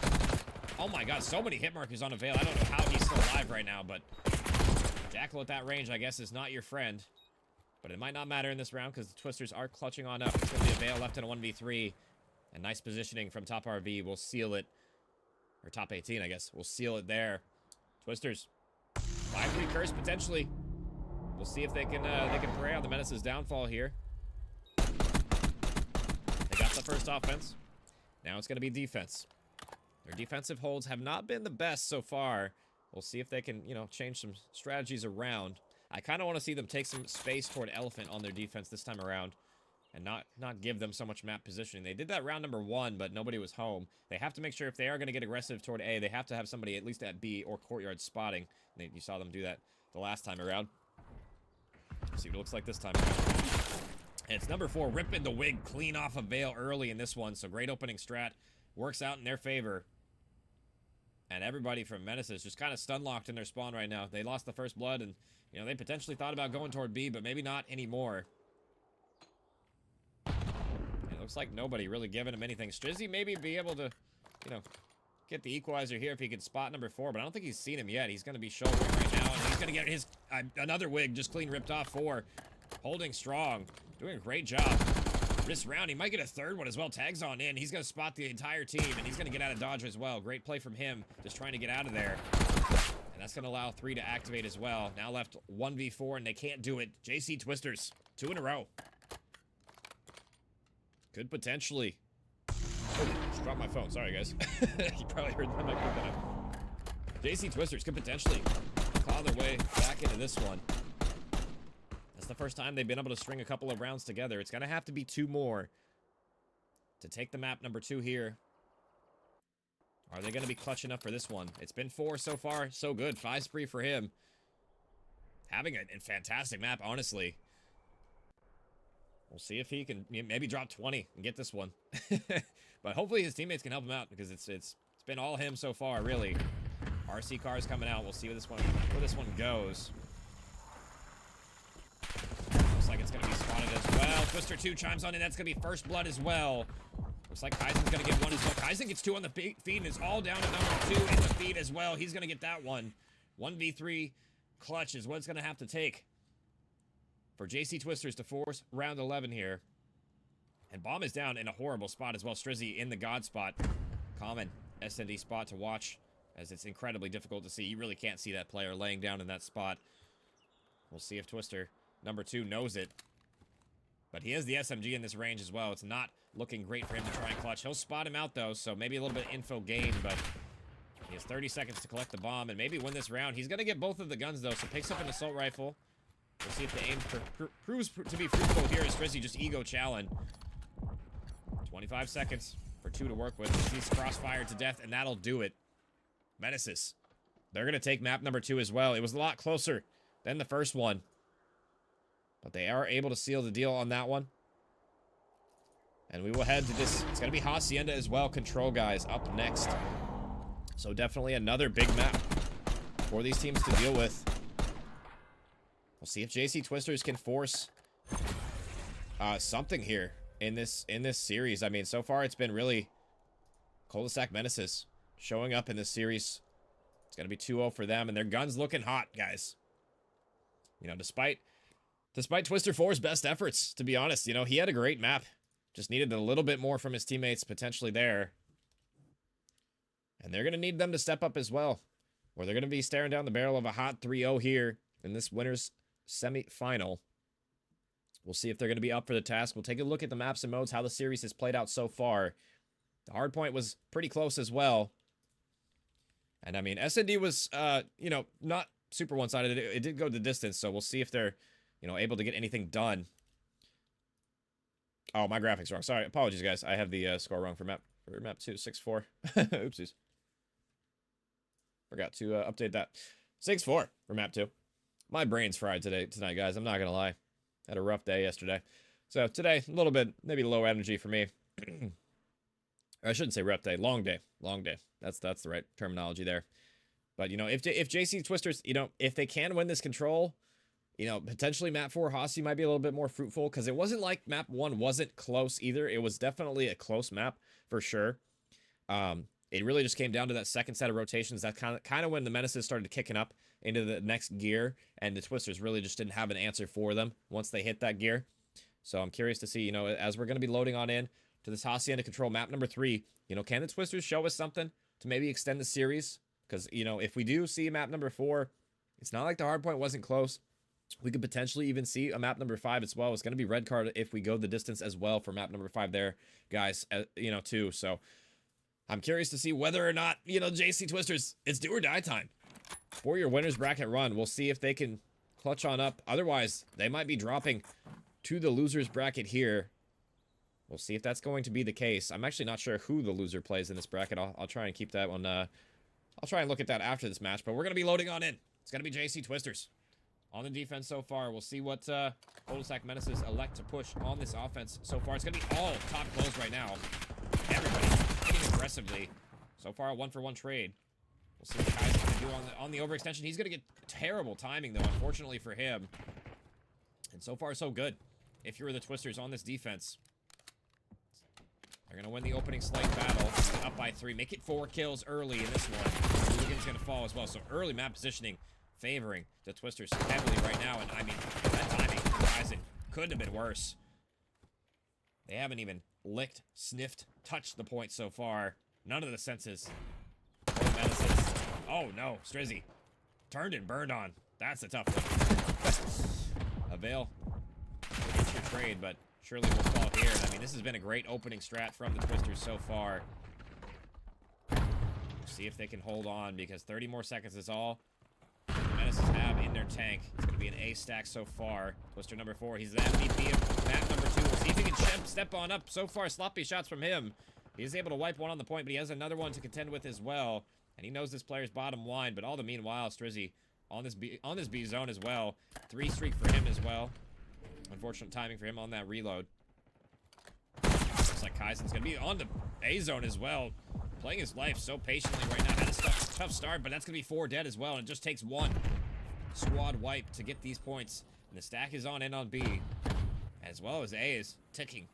Oh my god, so many hit markers on a Veil. I don't know how he's still alive right now, but Jackal at that range, I guess, is not your friend. But it might not matter in this round because the Twisters are clutching on up. It's going to be a Veil left in a 1v3. And nice positioning from top RV will seal it. or top 18, I guess. We'll seal it there. Twisters. 5-3 curse, potentially. We'll see if they can prey on the Menace's downfall here. They got the first offense. Now it's going to be defense. Their defensive holds have not been the best so far. We'll see if they can, you know, change some strategies around. I kind of want to see them take some space toward Elephant on their defense this time around and not give them so much map positioning. They did that round number 1, but nobody was home. They have to make sure if they are going to get aggressive toward A, they have to have somebody at least at B or courtyard spotting. You saw them do that the last time around. Let's see what it looks like this time around. And it's number 4, ripping the wig clean off of Veil early in this one. So great opening strat. Works out in their favor. And everybody from Menaces just kind of stun-locked in their spawn right now. They lost the first blood, and, you know, they potentially thought about going toward B, but maybe not anymore. It looks like nobody really giving him anything. Strizzy maybe be able to, you know, get the equalizer here if he could spot number 4, but I don't think he's seen him yet. He's going to be shouldering right now, and he's going to get his another wig just clean ripped off 4. Holding strong. Doing a great job. This round, he might get a third one as well. Tags on in. He's going to spot the entire team, and he's going to get out of dodge as well. Great play from him, just trying to get out of there. And that's going to allow 3 to activate as well. Now left 1v4, and they can't do it. JC Twisters, 2 in a row. Could potentially... Oh, just dropped my phone. Sorry, guys. You probably heard that. I might put that up. JC Twisters could potentially claw their way back into this one. That's the first time they've been able to string a couple of rounds together. It's going to have to be 2 more to take the map number 2 here. Are they going to be clutch enough for this one? It's been 4 so far. So good. 5 spree for him. Having a fantastic map, honestly. We'll see if he can maybe drop 20 and get this one. But hopefully his teammates can help him out, because it's been all him so far, really. RC cars coming out. We'll see where this one goes. Looks like it's going to be spotted as well. Twister 2 chimes on in. That's going to be first blood as well. Looks like Kaizen's going to get 1 as well. Kaizen gets 2 on the feed, and it's all down to number 2 in the feed as well. He's going to get that one. 1v3 clutch is what it's going to have to take for JC Twisters to force round 11 here. And Bomb is down in a horrible spot as well. Strizzy in the God spot. Common SND spot to watch, as it's incredibly difficult to see. You really can't see that player laying down in that spot. We'll see if Twister, number 2, knows it. But he has the SMG in this range as well. It's not looking great for him to try and clutch. He'll spot him out, though, so maybe a little bit of info gained, but he has 30 seconds to collect the bomb and maybe win this round. He's going to get both of the guns, though, so picks up an assault rifle. We'll see if the aim proves to be fruitful here as Strizzy just ego challenge. 25 seconds for 2 to work with. He's crossfired to death, and that'll do it. Menaces. They're going to take map number 2 as well. It was a lot closer than the first one, but they are able to seal the deal on that one. And we will head to this. It's going to be Hacienda as well. Control guys up next. So definitely another big map for these teams to deal with. We'll see if JC Twisters can force something here in this series. I mean, so far it's been really Cul-De-Sac Menaces showing up in this series. It's going to be 2-0 for them, and their guns looking hot, guys. You know, despite Twister 4's best efforts, to be honest, you know, he had a great map. Just needed a little bit more from his teammates potentially there. And they're going to need them to step up as well, or they're going to be staring down the barrel of a hot 3-0 here in this winner's semi-final. We'll see if they're going to be up for the task. We'll take a look at the maps and modes, how the series has played out so far. The hard point was pretty close as well. And I mean, SND was, you know, not super one-sided. It did go the distance, so we'll see if they're, you know, able to get anything done. Oh, my graphics wrong. Sorry, apologies, guys. I have the score wrong for map 2, 6-4. Oopsies. Forgot to update that. 6-4 for map 2. My brain's fried tonight, guys. I'm not gonna lie. Had a rough day yesterday. So today, a little bit, maybe low energy for me. I shouldn't say rough day. Long day. Long day. That's the right terminology there. But, you know, if JC Twisters, you know, if they can win this control, you know, potentially map 4 Hossie might be a little bit more fruitful, because it wasn't like map 1 wasn't close either. It was definitely a close map for sure. It really just came down to that second set of rotations. That's kind of when the Menaces started kicking up into the next gear, and the Twisters really just didn't have an answer for them once they hit that gear. So I'm curious to see, you know, as we're going to be loading on in to this Hacienda control map number 3, you know, can the Twisters show us something to maybe extend the series. Because, you know, if we do see map number 4, it's not like the hard point wasn't close. We could potentially even see a map number 5 as well. It's going to be red card if we go the distance as well for map number 5 there, guys, you know, too. So I'm curious to see whether or not, you know, JC Twisters, it's do or die time. For your winners bracket run, we'll see if they can clutch on up. Otherwise, they might be dropping to the losers bracket here. We'll see if that's going to be the case. I'm actually not sure who the loser plays in this bracket. I'll try and keep that one. I'll try and look at that after this match, but we're going to be loading on in. It's going to be JC Twisters on the defense so far. We'll see what Cul-De-Sac Menaces elect to push on this offense so far. It's going to be all top close right now. Everybody hitting aggressively. So far, a 1-for-1 trade. We'll see what Kai's going to do on the overextension. He's going to get terrible timing, though, unfortunately for him. And so far, so good. If you're the Twisters on this defense, they're going to win the opening slate battle. Up by 3. Make it 4 kills early in this one. Hooligan's going to fall as well. So early map positioning favoring the Twisters heavily right now. And, I mean, that timing Horizon couldn't have been worse. They haven't even licked, sniffed, touched the point so far. None of the senses. Menaces. Oh, no. Strizzy. Turned and burned on. That's a tough one. Avail. It's your trade, but surely will fall here. I mean, this has been a great opening strat from the Twisters so far. We'll see if they can hold on, because 30 more seconds is all the Menaces have in their tank. It's going to be an A stack so far. Twister number 4, he's the MVP of map number 2. We'll see if he can step on up. So far, sloppy shots from him. He is able to wipe one on the point, but he has another one to contend with as well. And he knows this player's bottom line, but all the meanwhile, Strizzy on this B zone as well. 3 streak for him as well. Unfortunate timing for him on that reload. Looks like Kaizen's going to be on the A zone as well. Playing his life so patiently right now. Had a tough start, but that's going to be 4 dead as well. And it just takes 1 squad wipe to get these points. And the stack is on in on B. As well as A is ticking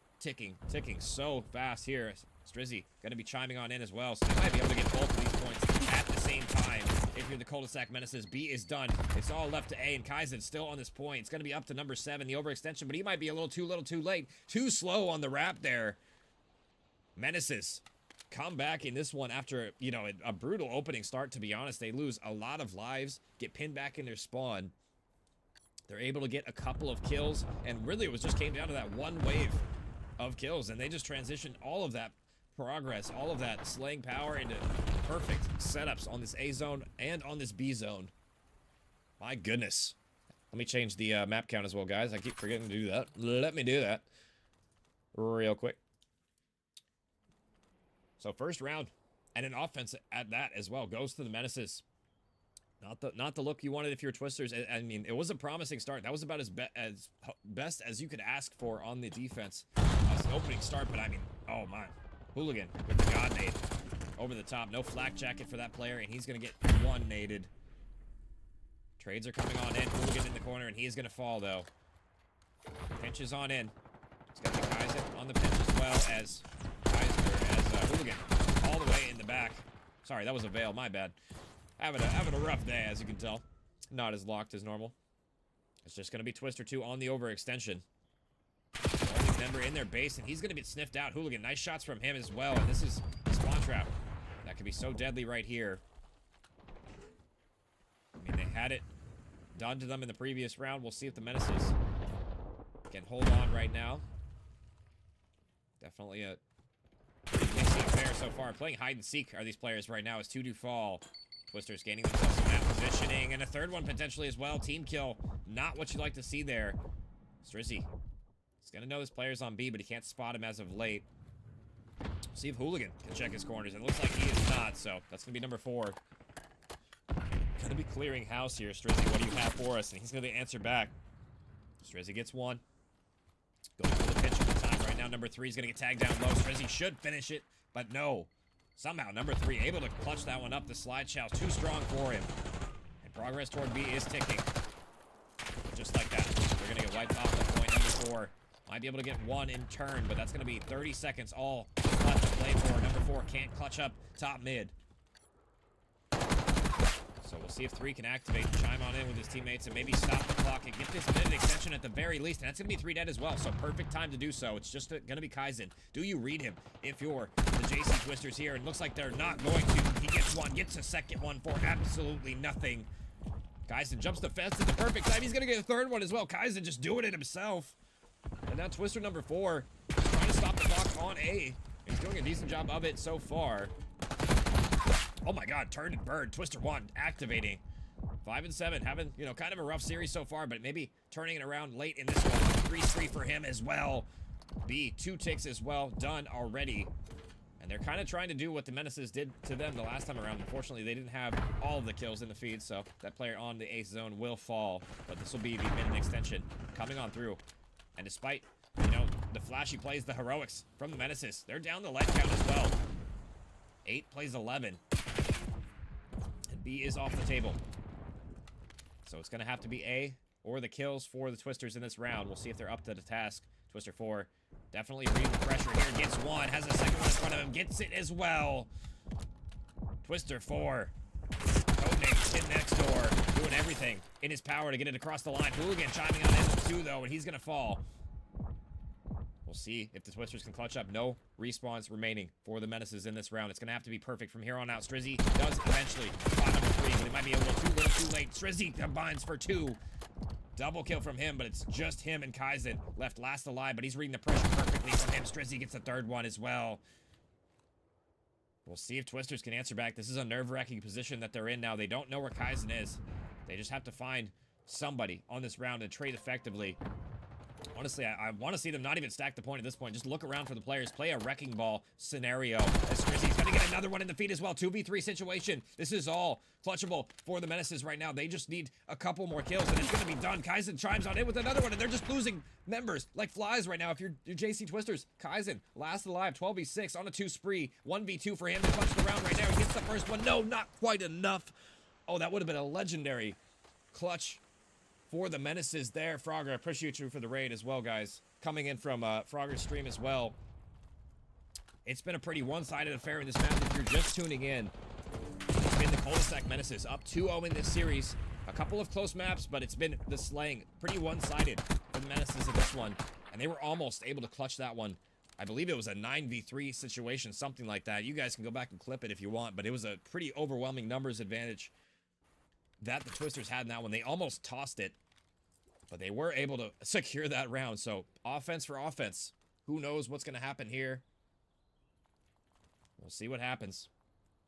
so fast here. Strizzy going to be chiming on in as well. So they might be able to get both of these points at the same time. If you're the Cul-De-Sac Menaces, B is done. It's all left to A, and Kaizen still on this point. It's going to be up to number 7, the overextension, but he might be a little too late. Too slow on the wrap there. Menaces come back in this one after, you know, a brutal opening start, to be honest. They lose a lot of lives, get pinned back in their spawn. They're able to get a couple of kills, and really it just came down to that 1 wave of kills, and they just transitioned all of that progress, all of that slaying power into perfect setups on this A zone and on this B zone. My goodness. Let me change the map count as well, guys. I keep forgetting to do that. Let me do that real quick. So first round, and an offense at that as well, goes to the Menaces. Not the look you wanted if you're Twisters. I mean, it was a promising start. That was about as best as you could ask for on the defense as an opening start. But I mean, oh my. Hooligan with the God nade over the top. No flak jacket for that player, and he's going to get 1 naded. Trades are coming on in. Hooligan in the corner, and he's going to fall, though. Pinch is on in. He's got the Kaizen on the pinch as well as Hooligan all the way in the back. Sorry, that was a Veil. My bad. Having a rough day, as you can tell. Not as locked as normal. It's just going to be Twister 2 on the overextension. Only member in their base, and he's going to get sniffed out. Hooligan, nice shots from him as well. And this is a spawn trap. That could be so deadly right here. I mean, they had it done to them in the previous round. We'll see if the Menaces can hold on right now. Definitely a mixing affair so far. Playing hide and seek are these players right now as 2 do fall. Twisters gaining themselves some map positioning, and a 3rd one potentially as well. Team kill, not what you'd like to see there. Strizzy, he's gonna know this player's on B, but he can't spot him as of late. See if Hooligan can check his corners. It looks like he is not, so that's gonna be number 4. Gonna be clearing house here, Strizzy. What do you have for us? And he's gonna answer back. Strizzy gets 1. Going for the pitch at the time right now. Number 3 is gonna get tagged down low. Strizzy should finish it, but no. Somehow, number 3 able to clutch that one up. The slide shell's too strong for him. And progress toward B is ticking. Just like that. They're going to get wiped off the point. Number 4 might be able to get 1 in turn, but that's going to be 30 seconds all left to play for. Number 4 can't clutch up top mid. So we'll see if 3 can activate and chime on in with his teammates and maybe stop the clock and get this mid extension at the very least, and that's going to be 3 dead as well, so perfect time to do so. It's just going to be Kaizen. Do you read him if you're the JC Twisters here? And looks like they're not going to. He gets one, gets a second one for absolutely nothing. Kaizen jumps the fence at the perfect time. He's going to get a third one as well. Kaizen just doing it himself. And now Twister number 4 trying to stop the clock on A. He's doing a decent job of it so far. Oh my god, turned and burned. Twister 1 activating. 5 and 7, having, you know, kind of a rough series so far, but maybe turning it around late in this one. 3-3 for him as well. B, 2 ticks as well, done already. And they're kind of trying to do what the Menaces did to them the last time around. Unfortunately, they didn't have all of the kills in the feed, so that player on the ace zone will fall. But this will be the mid extension coming on through. And despite, you know, the flashy plays, the heroics from the Menaces, they're down the lead count as well. 8 plays 11. And B is off the table. So it's going to have to be A or the kills for the Twisters in this round. We'll see if they're up to the task. Twister 4 definitely reading the pressure here. Gets one, has a second one in front of him. Gets it as well. Twister 4. Codename's hit next door. Doing everything in his power to get it across the line. Hooligan chiming on in 2 though, and he's going to fall. We'll see if the Twisters can clutch up. No respawns remaining for the Menaces in this round. It's going to have to be perfect from here on out. Strizzy does eventually spot number 3, but it might be a little too late. Strizzy combines for 2. Double kill from him, but it's just him and Kaizen left last alive, but he's reading the pressure perfectly from him. Strizzy gets the 3rd one as well. We'll see if Twisters can answer back. This is a nerve-wracking position that they're in now. They don't know where Kaizen is. They just have to find somebody on this round and trade effectively. Honestly, I want to see them not even stack the point at this point. Just look around for the players. Play a wrecking ball scenario. As Strizzy's going to get another one in the feed as well. 2v3 situation. This is all clutchable for the Menaces right now. They just need a couple more kills, and it's going to be done. Kaizen chimes on in with another one, and they're just losing members like flies right now. If you're JC Twisters, Kaizen, last alive, 12v6 on a 2 spree. 1v2 for him to clutch the round right now. He gets the first one. No, not quite enough. Oh, that would have been a legendary clutch for the Menaces there. Frogger, I appreciate you for the raid as well, guys. Coming in from Frogger's stream as well. It's been a pretty one-sided affair in this match if you're just tuning in. It's been the Cul-De-Sac Menaces up 2-0 in this series. A couple of close maps, but it's been the slaying. Pretty one-sided for the Menaces in this one. And they were almost able to clutch that one. I believe it was a 9v3 situation, something like that. You guys can go back and clip it if you want, but it was a pretty overwhelming numbers advantage that the Twisters had in that one. They almost tossed it, but they were able to secure that round. So offense for offense. Who knows what's going to happen here? We'll see what happens.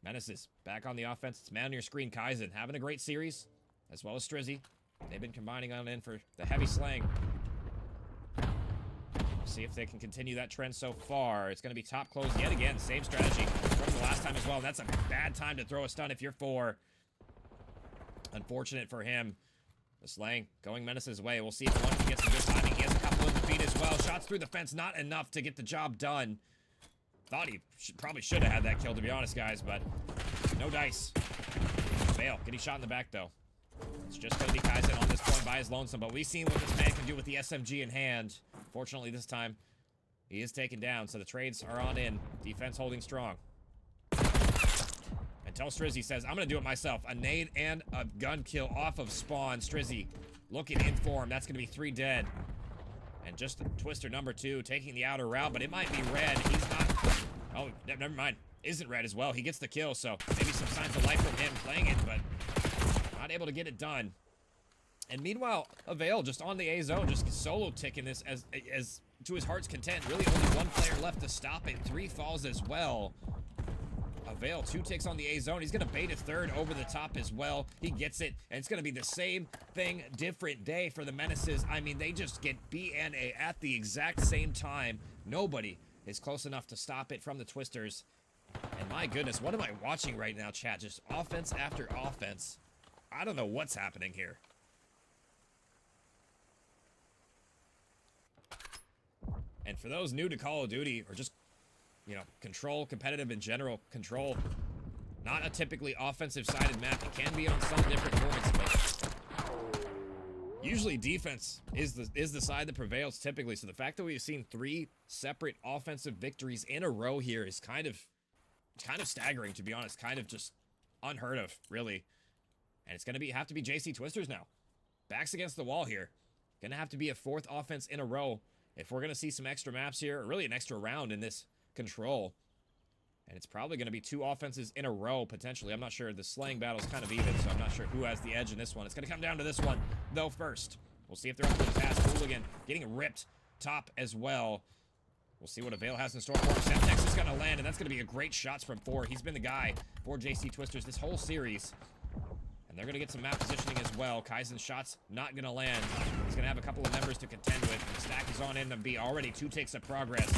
Menaces back on the offense. It's man on your screen. Kaizen having a great series, as well as Strizzy. They've been combining on in for the heavy slaying. We'll see if they can continue that trend so far. It's going to be top close yet again. Same strategy from the last time as well. That's a bad time to throw a stun if you're 4. Unfortunate for him. The slaying going Menace's way. We'll see if one gets some good timing. He has a couple in the feet as well. Shots through the fence, not enough to get the job done. Thought he probably should have had that kill, to be honest, guys, but no dice. Fail. Getting shot in the back, though. It's just going to be Kaizen on this point by his lonesome, but we've seen what this man can do with the SMG in hand. Fortunately, this time, he is taken down, so the trades are on in. Defense holding strong. Until Strizzy says, I'm going to do it myself. A nade and a gun kill off of spawn. Strizzy looking in form. That's going to be 3 dead. And just Twister number 2 taking the outer route, but it might be red. He's not... Oh, never mind. Isn't red as well. He gets the kill, so maybe some signs of life from him playing it, but not able to get it done. And meanwhile, Avail just on the A zone, just solo ticking this as to his heart's content. Really only 1 player left to stop it. 3 falls as well. Avail 2 ticks on the A zone. He's going to bait a 3rd over the top as well. He gets it, and it's going to be the same thing, different day for the Menaces. I mean, they just get BNA at the exact same time. Nobody is close enough to stop it from the Twisters. And my goodness, what am I watching right now, chat? Just offense after offense. I don't know what's happening here. And for those new to Call of Duty, or just, you know, Control, competitive in general, Control, not a typically offensive-sided map. It can be on some different points, but usually defense is the side that prevails typically. So the fact that we've seen 3 separate offensive victories in a row here is kind of staggering, to be honest. Kind of just unheard of, really. And it's going to have to be JC Twisters now. Backs against the wall here. Gonna have to be a 4th offense in a row if we're gonna see some extra maps here, or really an extra round in this control. And it's probably going to be 2 offenses in a row, potentially. I'm not sure. The slaying battle's kind of even, so I'm not sure who has the edge in this one. It's going to come down to this one, though, first. We'll see if they're up to the task. Hooligan getting ripped top as well. We'll see what Avail has in store for him. Semtex is going to land, and that's going to be a great shots from 4. He's been the guy for JC Twisters this whole series. And they're going to get some map positioning as well. Kaizen's shots not going to land. He's going to have a couple of members to contend with. The stack is on in B already. 2 takes of progress.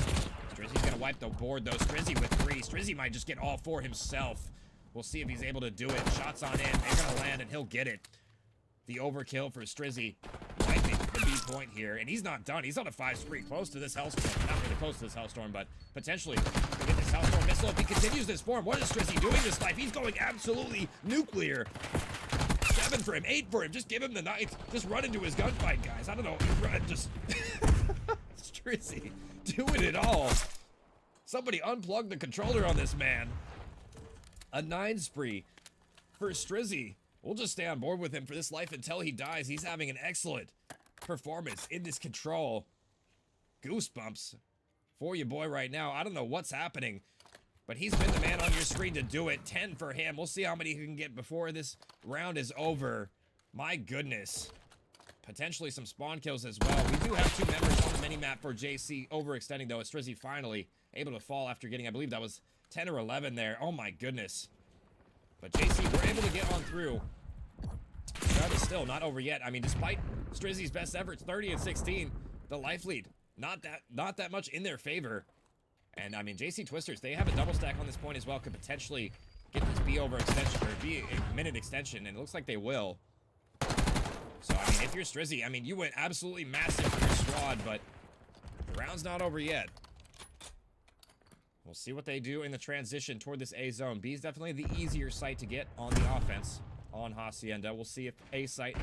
Strizzy's going to wipe the board, though. Strizzy with 3. Strizzy might just get all 4 himself. We'll see if he's able to do it. Shots on in. They're going to land, and he'll get it. The overkill for Strizzy. Wiping the B point here. And he's not done. He's on a 5 spree. Close to this Hellstorm. Not really close to this Hellstorm, but potentially to get this Hellstorm missile if he continues this form. What is Strizzy doing this life? He's going absolutely nuclear. 7 for him. 8 for him. Just give him the 9th. Just run into his gunfight, guys. I don't know. Just... Strizzy doing it all. Somebody unplug the controller on this man. A 9 spree for Strizzy. We'll just stay on board with him for this life until he dies. He's having an excellent performance in this control. Goosebumps for you, boy, right now. I don't know what's happening, but he's been the man on your screen to do it. 10 for him. We'll see how many he can get before this round is over. My goodness. Potentially some spawn kills as well. We do have 2 members on the mini-map for JC. Overextending, though, as Strizzy finally able to fall after getting, I believe that was 10 or 11 there. Oh, my goodness. But JC, we're able to get on through. That is still not over yet. I mean, despite Strizzy's best efforts, 30 and 16, the life lead, not that much in their favor. And, I mean, JC Twisters, they have a double stack on this point as well. Could potentially get this B over extension, or B minute extension, and it looks like they will. So, I mean, if you're Strizzy, I mean, you went absolutely massive for your squad, but the round's not over yet. We'll see what they do in the transition toward this A zone. B is definitely the easier site to get on the offense on Hacienda. We'll see if A site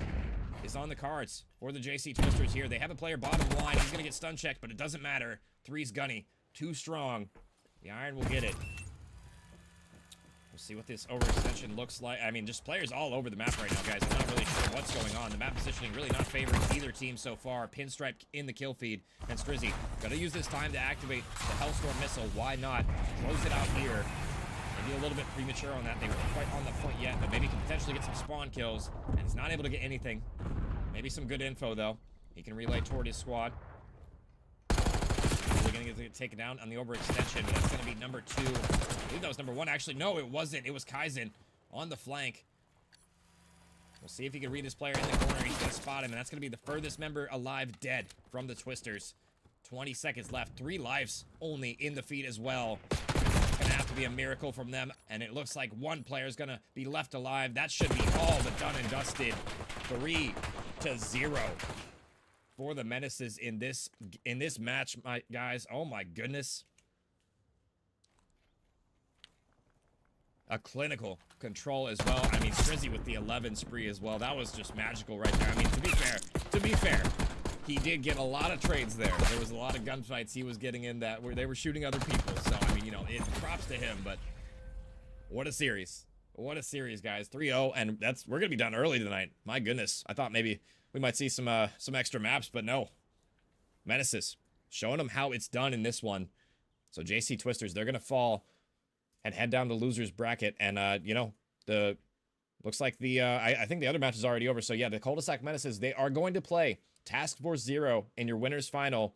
is on the cards for the JC Twisters here. They have a player bottom line. He's going to get stun checked, but it doesn't matter. 3's gunny. Too strong. The Iron will get it. We'll see what this overextension looks like. I mean, just players all over the map right now, guys. I'm not really sure what's going on. The map positioning really not favoring either team so far. Pinstripe in the kill feed. And Strizzy, gonna use this time to activate the Hellstorm missile. Why not? Close it out here. Maybe a little bit premature on that. They weren't quite on the point yet, but maybe he can potentially get some spawn kills. And he's not able to get anything. Maybe some good info, though. He can relay toward his squad. We're going to get taken down on the overextension. That's going to be number 2. I believe that was number 1. Actually, no, it wasn't. It was Kaizen on the flank. We'll see if he can read his player in the corner. He's going to spot him, and that's going to be the furthest member alive dead from the Twisters. 20 seconds left. 3 lives only in the feed as well. Going to have to be a miracle from them, and it looks like 1 player is going to be left alive. That should be all but done and dusted. 3-0 for the Menaces in this match, my guys. Oh my goodness. A clinical control as well. I mean, Strizzy with the 11 spree as well. That was just magical right there. I mean, to be fair, he did get a lot of trades there. There was a lot of gunfights he was getting in that where they were shooting other people. So, I mean, you know, props to him, but what a series. What a series, guys. 3-0, and we're going to be done early tonight. My goodness. I thought maybe we might see some extra maps, but no. Menaces showing them how it's done in this one. So JC Twisters, they're going to fall and head down the losers bracket, and you know, looks like I think the other match is already over. So yeah, the Cul-De-Sac Menaces, they are going to play Task Force Zero in your winners final.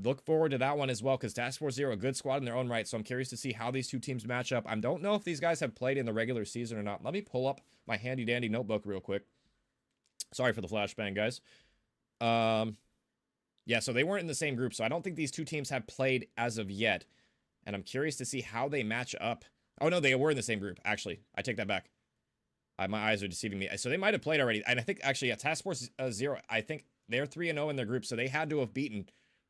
Look forward to that one as well, because Task Force Zero, a good squad in their own right. So I'm curious to see how these 2 teams match up. I don't know if these guys have played in the regular season or not. Let me pull up my handy dandy notebook real quick. Sorry for the flashbang, guys. Yeah, so they weren't in the same group, so I don't think these 2 teams have played as of yet. And I'm curious to see how they match up. Oh, no, they were in the same group, actually. I take that back. My eyes are deceiving me. So they might have played already. And I think, actually, yeah, Task Force Zero, I think they're 3-0 in their group, so they had to have beaten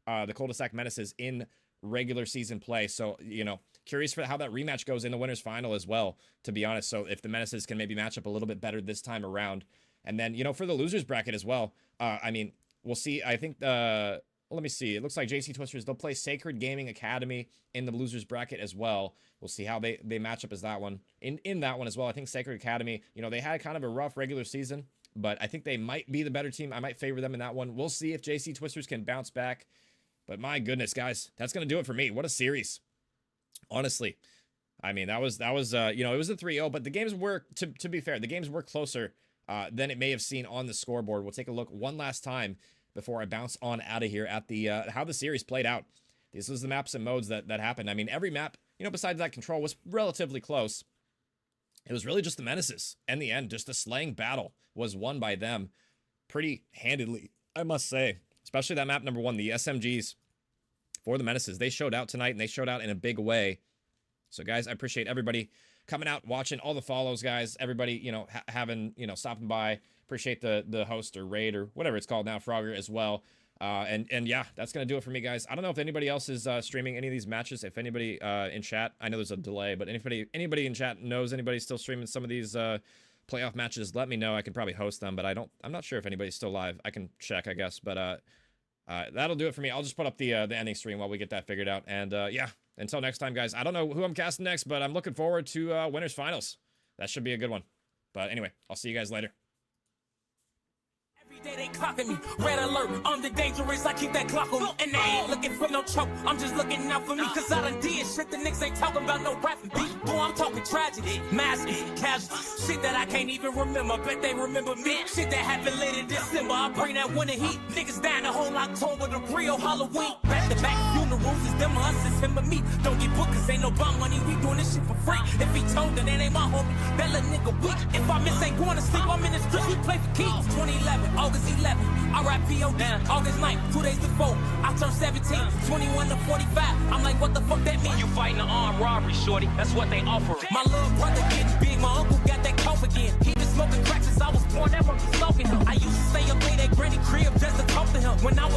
the Cul-De-Sac Menaces in regular season play. So, you know, curious for how that rematch goes in the winners final as well, to be honest. So if the Menaces can maybe match up a little bit better this time around. And then, you know, for the losers bracket as well, I mean, we'll see. I think let me see. It looks like JC Twisters, they'll play Sacred Gaming Academy in the losers bracket as well. We'll see how they match up as that one. In that one as well, I think Sacred Academy, you know, they had kind of a rough regular season, but I think they might be the better team. I might favor them in that one. We'll see if JC Twisters can bounce back. But my goodness, guys, that's going to do it for me. What a series. Honestly. I mean, that was you know, it was a 3-0, but the games were, to be fair, the games were closer than it may have seen on the scoreboard. We'll take a look one last time before I bounce on out of here at the how the series played out. This was the maps and modes that happened. I mean, every map, you know, besides that control was relatively close. It was really just the Menaces. In the end, just the slaying battle was won by them pretty handedly, I must say. Especially that map number 1, the SMGs for the Menaces. They showed out tonight, and they showed out in a big way. So, guys, I appreciate everybody coming out, watching, all the follows, guys. Everybody, you know, having, you know, stopping by. Appreciate the host or raid or whatever it's called now, Frogger, as well. And yeah, that's going to do it for me, guys. I don't know if anybody else is streaming any of these matches. If anybody in chat, I know there's a delay, but anybody in chat knows anybody still streaming some of these playoff matches, let me know. I can probably host them, but I'm not sure if anybody's still live. I can check, I guess, but that'll do it for me. I'll just put up the ending stream while we get that figured out. And yeah, until next time, guys, I don't know who I'm casting next, but I'm looking forward to Winners Finals. That should be a good one. But anyway, I'll see you guys later. Every day they clocking me, red alert, I'm the dangerous, I keep that clock on me. And they ain't looking for no choke, I'm just looking out for me. Cause I done did shit the niggas ain't talking about no rapping beat. Boy, I'm talking tragedy, masses, casualties. Shit that I can't even remember, bet they remember me. Shit that happened late in December, I bring that winter heat. Niggas dying the whole October, the real Halloween. Back to back funerals, it's them or us, it's him or me. Don't get booked cause ain't no bomb money, we doing this shit for free. If he told her that ain't my homie, that little nigga weak. If I miss ain't going to sleep, I'm in the streets, we play for keeps. 2011, August 11, R.I.P. August 9th, 2 days before, I turned 17, 21 to 45. I'm like, what the fuck that mean? You fighting an armed robbery, shorty. That's what they offer. My little brother getting big, my uncle got that cough again. He been smoking crack since I was born, that was smoking him. I used to stay up late at granny crib just to talk to him. When I was